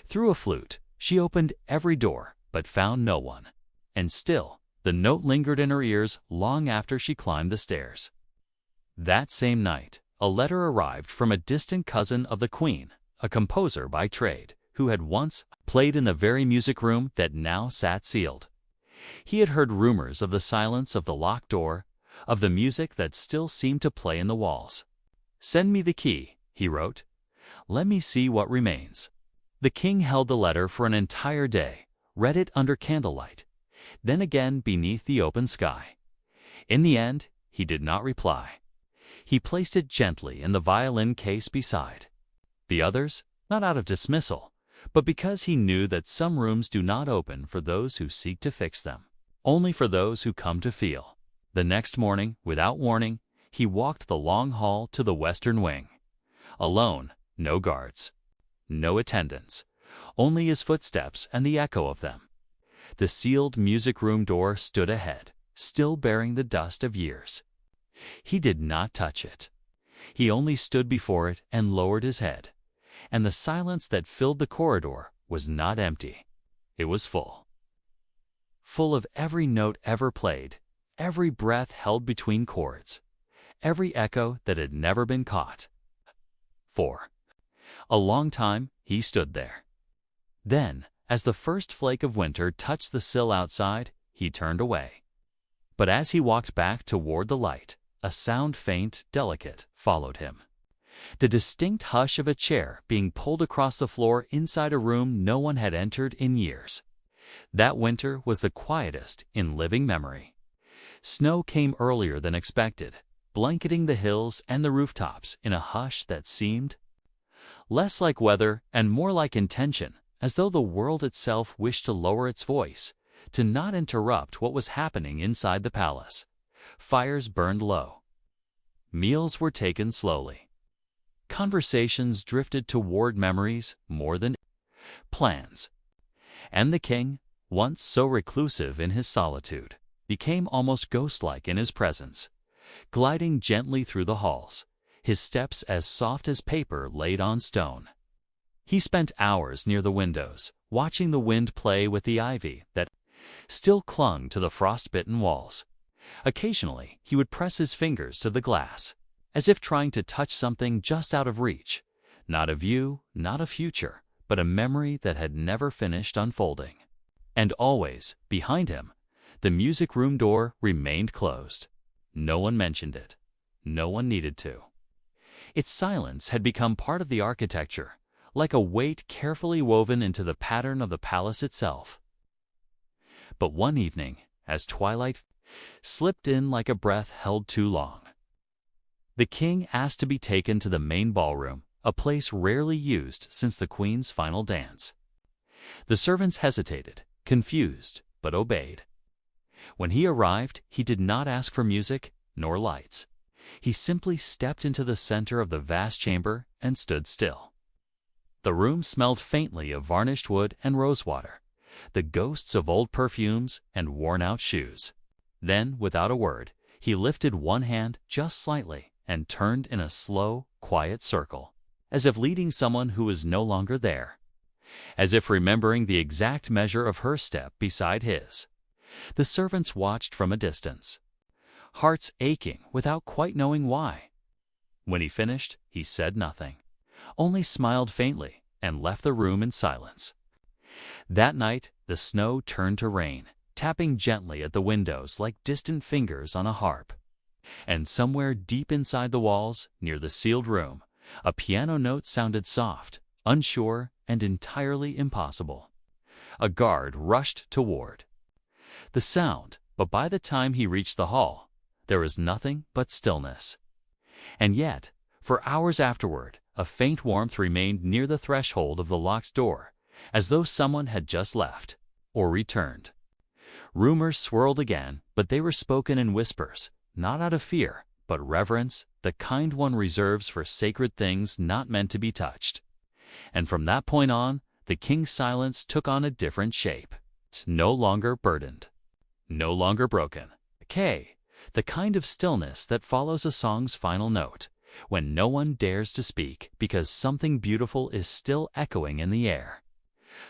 Through a flute, she opened every door, but found no one. And still, the note lingered in her ears long after she climbed the stairs. That same night, a letter arrived from a distant cousin of the queen, a composer by trade, who had once played in the very music room that now sat sealed. He had heard rumors of the silence of the locked door, of the music that still seemed to play in the walls. "Send me the key," he wrote. "Let me see what remains." The king held the letter for an entire day, read it under candlelight, then again beneath the open sky. In the end, he did not reply. He placed it gently in the violin case beside the others, not out of dismissal, but because he knew that some rooms do not open for those who seek to fix them, only for those who come to feel. The next morning, without warning, he walked the long hall to the western wing. Alone, no guards, no attendants, only his footsteps and the echo of them. The sealed music room door stood ahead, still bearing the dust of years. He did not touch it. He only stood before it and lowered his head. And the silence that filled the corridor was not empty. It was full. Full of every note ever played, every breath held between chords, every echo that had never been caught. For a long time he stood there. Then, as the first flake of winter touched the sill outside, he turned away. But as he walked back toward the light, a sound faint, delicate, followed him. The distinct hush of a chair being pulled across the floor inside a room no one had entered in years. That winter was the quietest in living memory. Snow came earlier than expected, blanketing the hills and the rooftops in a hush that seemed less like weather and more like intention, as though the world itself wished to lower its voice, to not interrupt what was happening inside the palace. Fires burned low. Meals were taken slowly. Conversations drifted toward memories more than plans. And the king, once so reclusive in his solitude, became almost ghost-like in his presence, gliding gently through the halls, his steps as soft as paper laid on stone. He spent hours near the windows, watching the wind play with the ivy that still clung to the frost-bitten walls. Occasionally, he would press his fingers to the glass, as if trying to touch something just out of reach, not a view, not a future, but a memory that had never finished unfolding. And always, behind him, the music room door remained closed. No one mentioned it. No one needed to. Its silence had become part of the architecture, like a weight carefully woven into the pattern of the palace itself. But one evening, as twilight slipped in like a breath held too long, the king asked to be taken to the main ballroom, a place rarely used since the queen's final dance. The servants hesitated, confused, but obeyed. When he arrived, he did not ask for music nor lights. He simply stepped into the center of the vast chamber and stood still. The room smelled faintly of varnished wood and rosewater, the ghosts of old perfumes and worn-out shoes. Then, without a word, he lifted one hand just slightly and turned in a slow, quiet circle, as if leading someone who was no longer there, as if remembering the exact measure of her step beside his. The servants watched from a distance, hearts aching without quite knowing why. When he finished, he said nothing, only smiled faintly and left the room in silence. That night, the snow turned to rain, tapping gently at the windows like distant fingers on a harp. And somewhere deep inside the walls, near the sealed room, a piano note sounded soft, unsure, and entirely impossible. A guard rushed toward the sound, but by the time he reached the hall, there was nothing but stillness. And yet, for hours afterward, a faint warmth remained near the threshold of the locked door, as though someone had just left or returned. Rumors swirled again, but they were spoken in whispers, not out of fear, but reverence, the kind one reserves for sacred things not meant to be touched. And from that point on, the king's silence took on a different shape. No longer burdened, no longer broken. The kind of stillness that follows a song's final note, when no one dares to speak because something beautiful is still echoing in the air.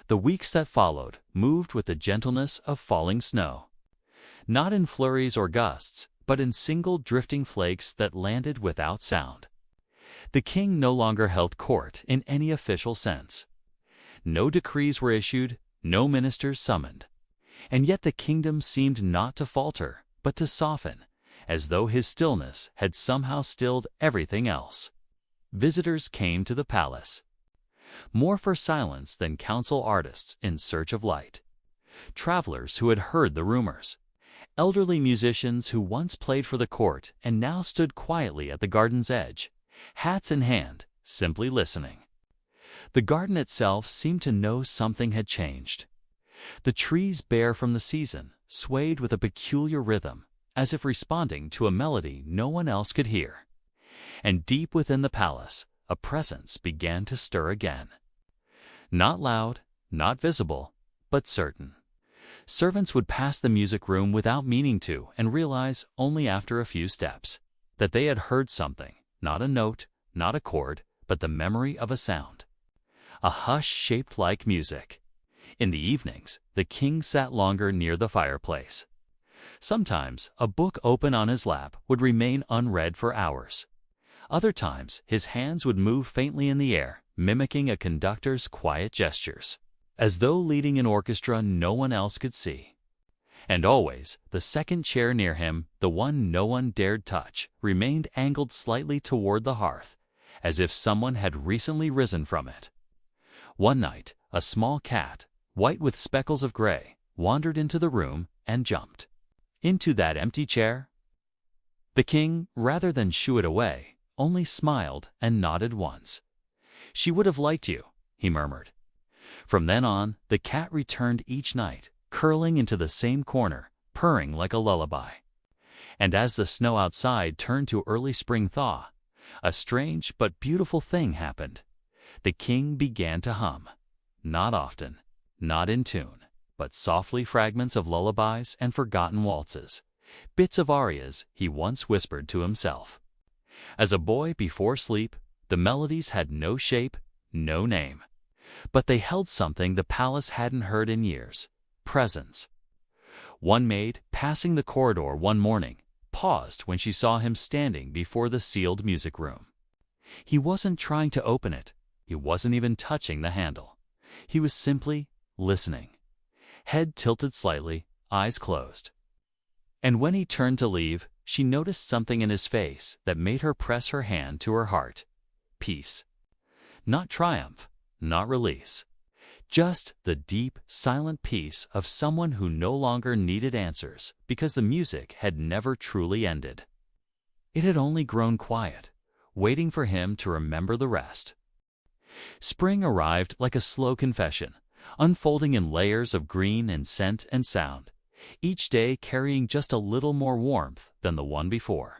The weeks that followed moved with the gentleness of falling snow, not in flurries or gusts, but in single drifting flakes that landed without sound. The king no longer held court in any official sense. No decrees were issued, no ministers summoned. And yet the kingdom seemed not to falter, but to soften, as though his stillness had somehow stilled everything else. Visitors came to the palace, more for silence than council artists in search of light. Travelers who had heard the rumors, elderly musicians who once played for the court and now stood quietly at the garden's edge, hats in hand, simply listening. The garden itself seemed to know something had changed. The trees bare from the season swayed with a peculiar rhythm, as if responding to a melody no one else could hear. And deep within the palace, a presence began to stir again. Not loud, not visible, but certain. Servants would pass the music room without meaning to and realize only after a few steps that they had heard something, not a note, not a chord, but the memory of a sound. A hush shaped like music. In the evenings, the king sat longer near the fireplace. Sometimes, a book open on his lap would remain unread for hours. Other times, his hands would move faintly in the air, mimicking a conductor's quiet gestures, as though leading an orchestra no one else could see. And always, the second chair near him, the one no one dared touch, remained angled slightly toward the hearth, as if someone had recently risen from it. One night, a small cat, white with speckles of gray, wandered into the room and jumped into that empty chair. The king, rather than shoo it away, only smiled and nodded once. "She would have liked you," he murmured. From then on, the cat returned each night, curling into the same corner, purring like a lullaby. And as the snow outside turned to early spring thaw, a strange but beautiful thing happened. The king began to hum. Not often, not in tune, but softly fragments of lullabies and forgotten waltzes, bits of arias he once whispered to himself. As a boy before sleep, the melodies had no shape, no name. But they held something the palace hadn't heard in years: presence. One maid, passing the corridor one morning, paused when she saw him standing before the sealed music room. He wasn't trying to open it. He wasn't even touching the handle. He was simply listening, head tilted slightly, eyes closed. And when he turned to leave, she noticed something in his face that made her press her hand to her heart. Peace. Not triumph, not release. Just the deep, silent peace of someone who no longer needed answers because the music had never truly ended. It had only grown quiet, waiting for him to remember the rest. Spring arrived like a slow confession, unfolding in layers of green and scent and sound, each day carrying just a little more warmth than the one before.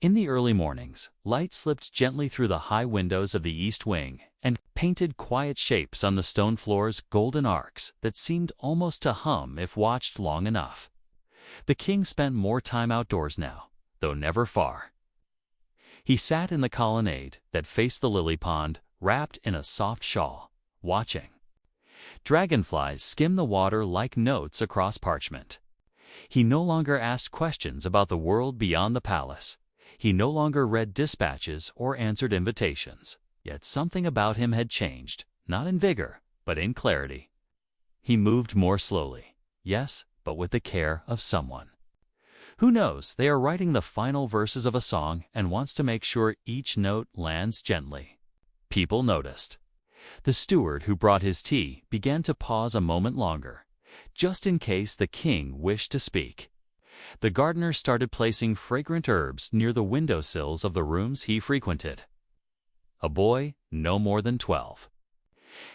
In the early mornings, light slipped gently through the high windows of the east wing and painted quiet shapes on the stone floor's golden arcs that seemed almost to hum if watched long enough. The king spent more time outdoors now, though never far. He sat in the colonnade that faced the lily pond, wrapped in a soft shawl, watching. Dragonflies skimmed the water like notes across parchment. He no longer asked questions about the world beyond the palace. He no longer read dispatches or answered invitations. Yet something about him had changed, not in vigor, but in clarity. He moved more slowly, yes, but with the care of someone. Who knows, they are writing the final verses of a song and wants to make sure each note lands gently. People noticed. The steward who brought his tea began to pause a moment longer, just in case the king wished to speak. The gardener started placing fragrant herbs near the windowsills of the rooms he frequented. A boy, no more than 12,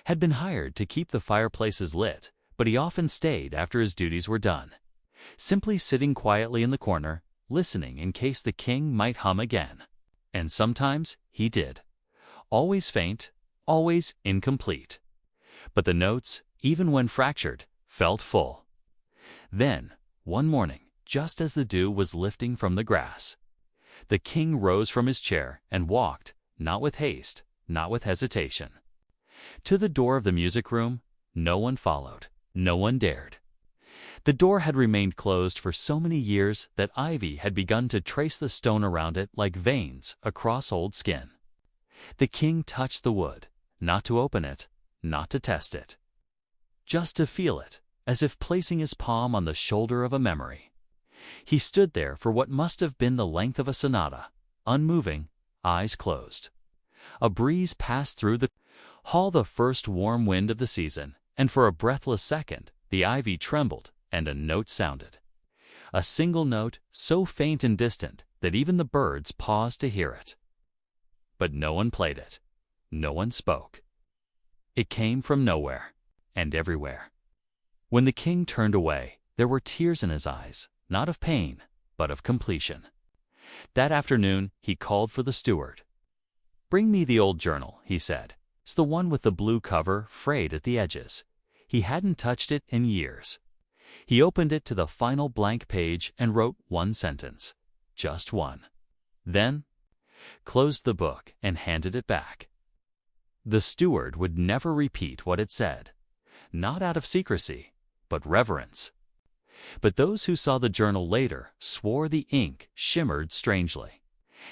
had been hired to keep the fireplaces lit, but he often stayed after his duties were done, simply sitting quietly in the corner, listening in case the king might hum again. And sometimes he did. Always faint, always incomplete. But the notes, even when fractured, felt full. Then, one morning, just as the dew was lifting from the grass, the king rose from his chair and walked, not with haste, not with hesitation, to the door of the music room. No one followed. No one dared. The door had remained closed for so many years that ivy had begun to trace the stone around it like veins across old skin. The king touched the wood, not to open it, not to test it, just to feel it, as if placing his palm on the shoulder of a memory. He stood there for what must have been the length of a sonata, unmoving, eyes closed. A breeze passed through the hall, the first warm wind of the season, and for a breathless second, the ivy trembled and a note sounded. A single note, so faint and distant that even the birds paused to hear it. But no one played it. No one spoke. It came from nowhere and everywhere. When the king turned away, there were tears in his eyes, not of pain, but of completion. That afternoon, he called for the steward. "Bring me the old journal," he said. "It's the one with the blue cover frayed at the edges." He hadn't touched it in years. He opened it to the final blank page and wrote one sentence. Just one. Then closed the book and handed it back. The steward would never repeat what it said, not out of secrecy, but reverence. But those who saw the journal later swore the ink shimmered strangely,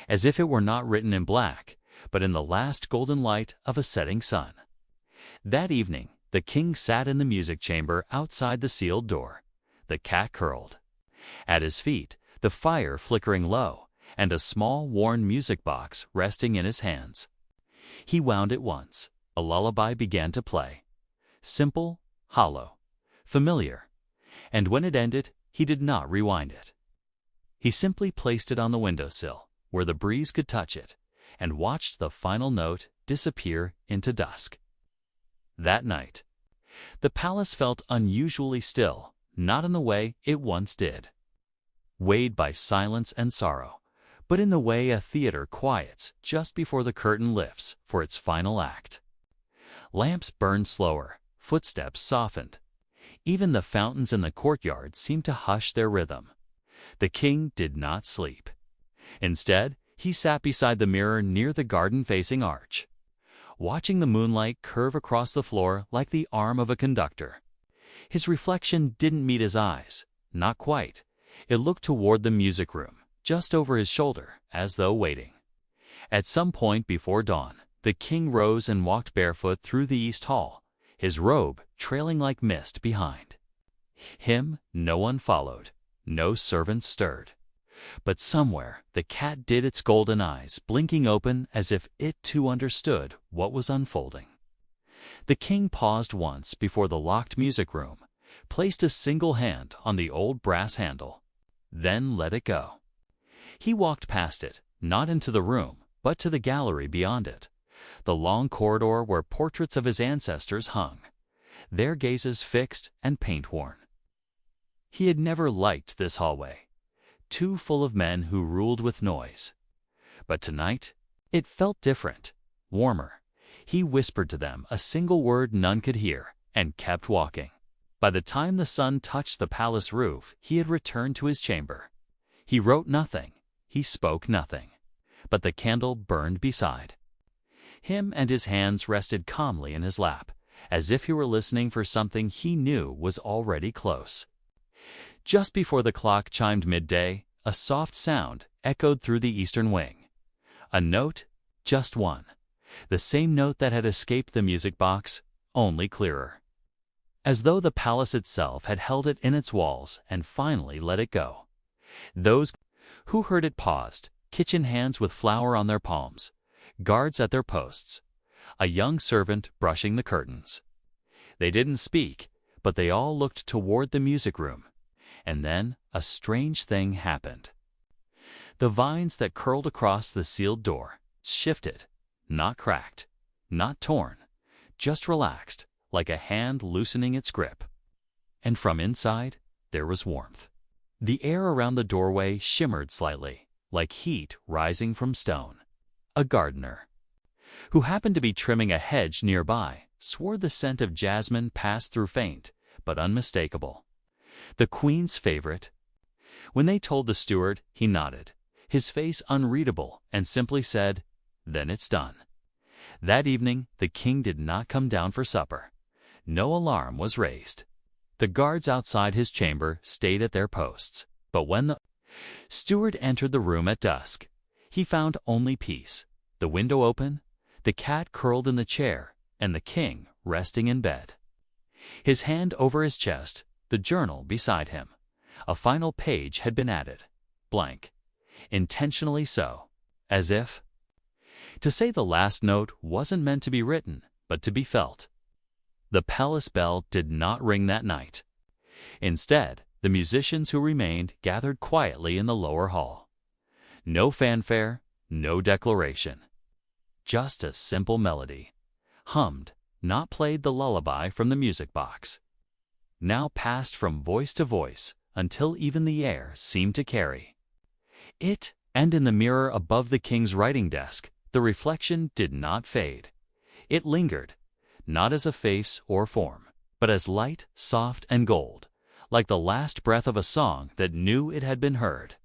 as if it were not written in black, but in the last golden light of a setting sun. That evening, the king sat in the music chamber outside the sealed door. The cat curled. At his feet, the fire flickering low, and a small worn music box resting in his hands. He wound it once. A lullaby began to play. Simple, hollow, familiar. And when it ended, he did not rewind it. He simply placed it on the windowsill, where the breeze could touch it, and watched the final note disappear into dusk. That night, the palace felt unusually still, not in the way it once did, weighed by silence and sorrow, but in the way a theater quiets just before the curtain lifts for its final act. Lamps burned slower, footsteps softened. Even the fountains in the courtyard seemed to hush their rhythm. The king did not sleep. Instead, he sat beside the mirror near the garden-facing arch, watching the moonlight curve across the floor like the arm of a conductor. His reflection didn't meet his eyes, not quite. It looked toward the music room, just over his shoulder, as though waiting. At some point before dawn, the king rose and walked barefoot through the east hall, his robe trailing like mist behind. Him no one followed, no servants stirred. But somewhere the cat did its golden eyes blinking open as if it too understood what was unfolding. The king paused once before the locked music room, placed a single hand on the old brass handle, then let it go. He walked past it, not into the room, but to the gallery beyond it, the long corridor where portraits of his ancestors hung, their gazes fixed and paint-worn. He had never liked this hallway, too full of men who ruled with noise. But tonight, it felt different, warmer. He whispered to them a single word none could hear, and kept walking. By the time the sun touched the palace roof, he had returned to his chamber. He wrote nothing, he spoke nothing, but the candle burned beside him, and his hands rested calmly in his lap, as if he were listening for something he knew was already close. Just before the clock chimed midday, a soft sound echoed through the eastern wing. A note, just one, the same note that had escaped the music box, only clearer. As though the palace itself had held it in its walls and finally let it go. Those who heard it paused, kitchen hands with flour on their palms, guards at their posts, a young servant brushing the curtains. They didn't speak, but they all looked toward the music room. And then a strange thing happened. The vines that curled across the sealed door shifted, not cracked, not torn, just relaxed, like a hand loosening its grip. And from inside, there was warmth. The air around the doorway shimmered slightly, like heat rising from stone. A gardener, who happened to be trimming a hedge nearby, swore the scent of jasmine passed through faint, but unmistakable. The queen's favorite. When they told the steward, he nodded, his face unreadable, and simply said, "Then it's done." That evening, the king did not come down for supper. No alarm was raised. The guards outside his chamber stayed at their posts, but when the steward entered the room at dusk, he found only peace, the window open, the cat curled in the chair, and the king resting in bed. His hand over his chest, the journal beside him. A final page had been added, blank, intentionally so, as if to say the last note wasn't meant to be written, but to be felt. The palace bell did not ring that night. Instead, the musicians who remained gathered quietly in the lower hall. No fanfare, no declaration. Just a simple melody, hummed, not played, the lullaby from the music box. Now passed from voice to voice until even the air seemed to carry it, and in the mirror above the king's writing desk, the reflection did not fade. It lingered, not as a face or form, but as light, soft, and gold, like the last breath of a song that knew it had been heard.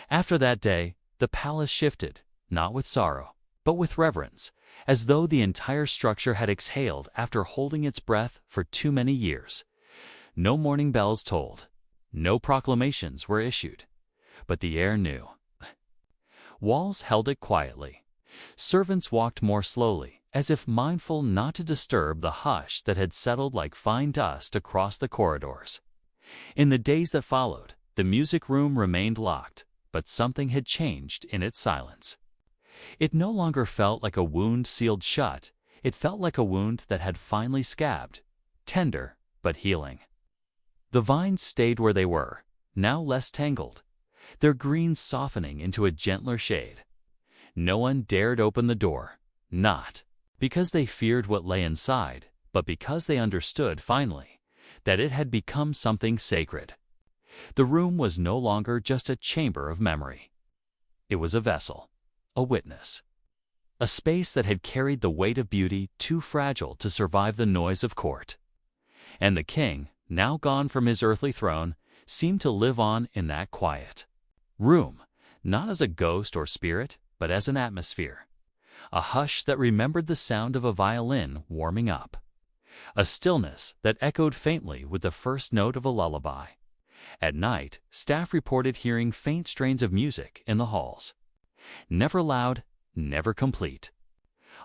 After that day, the palace shifted, not with sorrow, but with reverence, as though the entire structure had exhaled after holding its breath for too many years. No morning bells tolled, no proclamations were issued, but the air knew. Walls held it quietly. Servants walked more slowly, as if mindful not to disturb the hush that had settled like fine dust across the corridors. In the days that followed, the music room remained locked, but something had changed in its silence. It no longer felt like a wound sealed shut. It felt like a wound that had finally scabbed, tender but healing. The vines stayed where they were, now less tangled, their greens softening into a gentler shade. No one dared open the door, not because they feared what lay inside, but because they understood finally that it had become something sacred. The room was no longer just a chamber of memory. It was a vessel, a witness, a space that had carried the weight of beauty too fragile to survive the noise of court. And the king, now gone from his earthly throne, seemed to live on in that quiet room, not as a ghost or spirit, but as an atmosphere, a hush that remembered the sound of a violin warming up, a stillness that echoed faintly with the first note of a lullaby. At night, staff reported hearing faint strains of music in the halls. Never loud, never complete.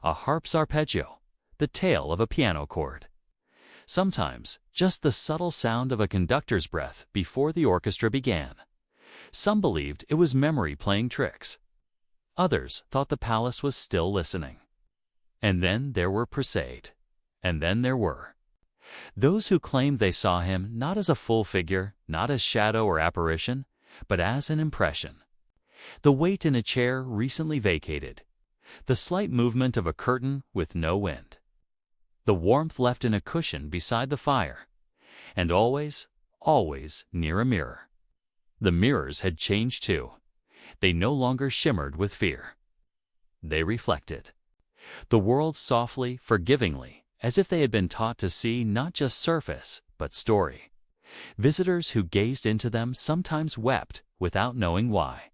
A harp's arpeggio, the tail of a piano chord. Sometimes, just the subtle sound of a conductor's breath before the orchestra began. Some believed it was memory playing tricks. Others thought the palace was still listening. And then there were Perseid, And then there were those who claimed they saw him not as a full figure, not as shadow or apparition, but as an impression. The weight in a chair recently vacated, the slight movement of a curtain with no wind, the warmth left in a cushion beside the fire, and always, always near a mirror. The mirrors had changed too. They no longer shimmered with fear. They reflected the world softly, forgivingly, as if they had been taught to see not just surface, but story. Visitors who gazed into them sometimes wept without knowing why.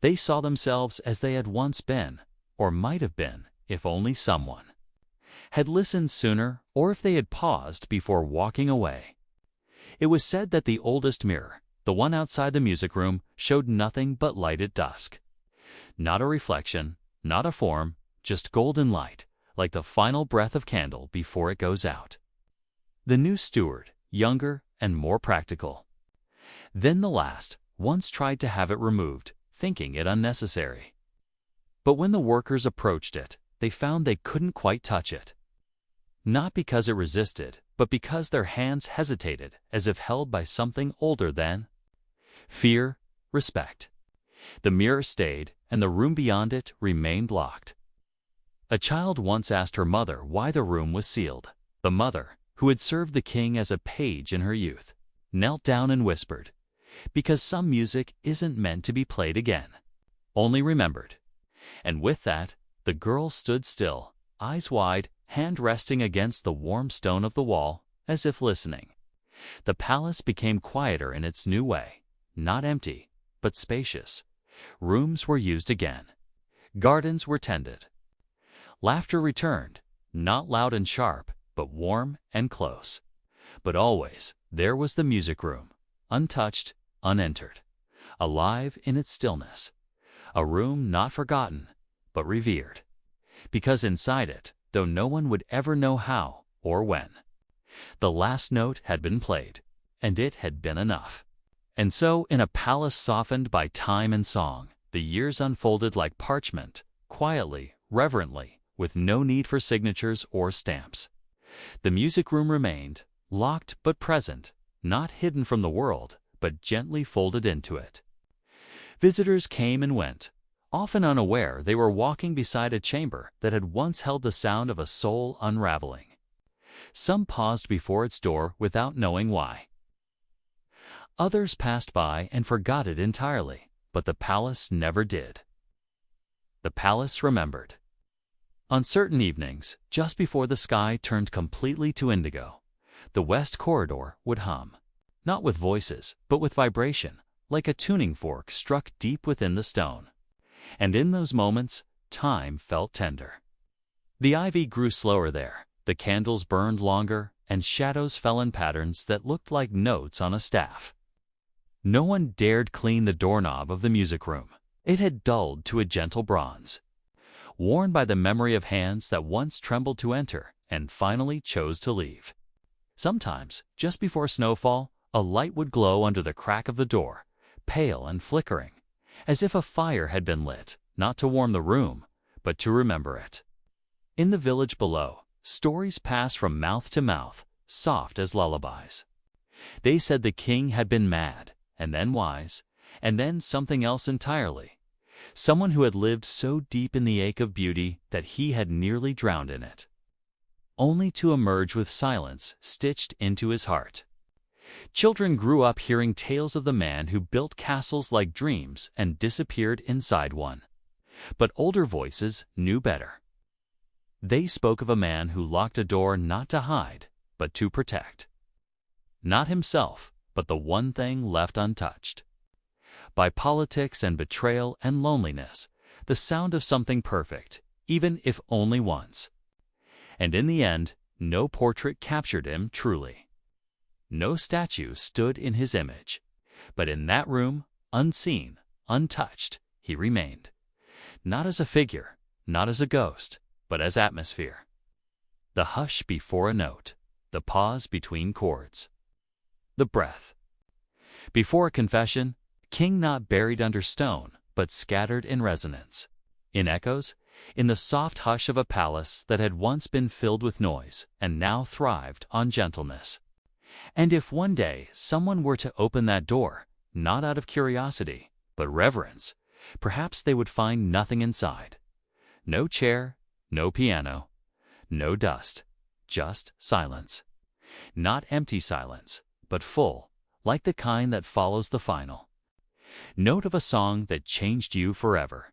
They saw themselves as they had once been, or might have been, if only someone had listened sooner, or if they had paused before walking away. It was said that the oldest mirror, the one outside the music room, showed nothing but light at dusk. Not a reflection, not a form, just golden light, like the final breath of candle before it goes out. The new steward, younger and more practical than the last, once tried to have it removed, thinking it unnecessary. But when the workers approached it, they found they couldn't quite touch it. Not because it resisted, but because their hands hesitated, as if held by something older than fear, respect. The mirror stayed, and the room beyond it remained locked. A child once asked her mother why the room was sealed. The mother, who had served the king as a page in her youth, knelt down and whispered, "Because some music isn't meant to be played again, only remembered." And with that, the girl stood still, eyes wide, hand resting against the warm stone of the wall, as if listening. The palace became quieter in its new way, not empty, but spacious. Rooms were used again. Gardens were tended. Laughter returned, not loud and sharp, but warm and close. But always there was the music room, untouched, unentered, alive in its stillness. A room not forgotten, but revered. Because inside it, though no one would ever know how or when, the last note had been played, and it had been enough. And so, in a palace softened by time and song, the years unfolded like parchment, quietly, reverently, with no need for signatures or stamps. The music room remained, locked but present, not hidden from the world, but gently folded into it. Visitors came and went, often unaware they were walking beside a chamber that had once held the sound of a soul unraveling. Some paused before its door without knowing why. Others passed by and forgot it entirely, but the palace never did. The palace remembered. On certain evenings, just before the sky turned completely to indigo, the west corridor would hum, not with voices, but with vibration, like a tuning fork struck deep within the stone. And in those moments, time felt tender. The ivy grew slower there, the candles burned longer, and shadows fell in patterns that looked like notes on a staff. No one dared clean the doorknob of the music room. It had dulled to a gentle bronze, worn by the memory of hands that once trembled to enter and finally chose to leave. Sometimes, just before snowfall, a light would glow under the crack of the door, pale and flickering, as if a fire had been lit, not to warm the room, but to remember it. In the village below, stories passed from mouth to mouth, soft as lullabies. They said the king had been mad, and then wise, and then something else entirely. Someone who had lived so deep in the ache of beauty that he had nearly drowned in it, only to emerge with silence stitched into his heart. Children grew up hearing tales of the man who built castles like dreams and disappeared inside one. But older voices knew better. They spoke of a man who locked a door not to hide, but to protect. Not himself, but the one thing left untouched. By politics and betrayal and loneliness, the sound of something perfect, even if only once. And in the end, no portrait captured him truly. No statue stood in his image. But in that room, unseen, untouched, he remained. Not as a figure, not as a ghost, but as atmosphere. The hush before a note, the pause between chords. The breath. Before a confession, king not buried under stone, but scattered in resonance. In echoes, in the soft hush of a palace that had once been filled with noise and now thrived on gentleness. And if one day someone were to open that door, not out of curiosity, but reverence, perhaps they would find nothing inside. No chair, no piano, no dust, just silence. Not empty silence, but full, like the kind that follows the final note of a song that changed you forever.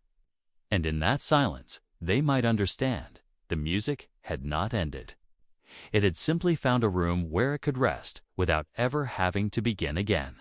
And in that silence, they might understand the music had not ended. It had simply found a room where it could rest without ever having to begin again.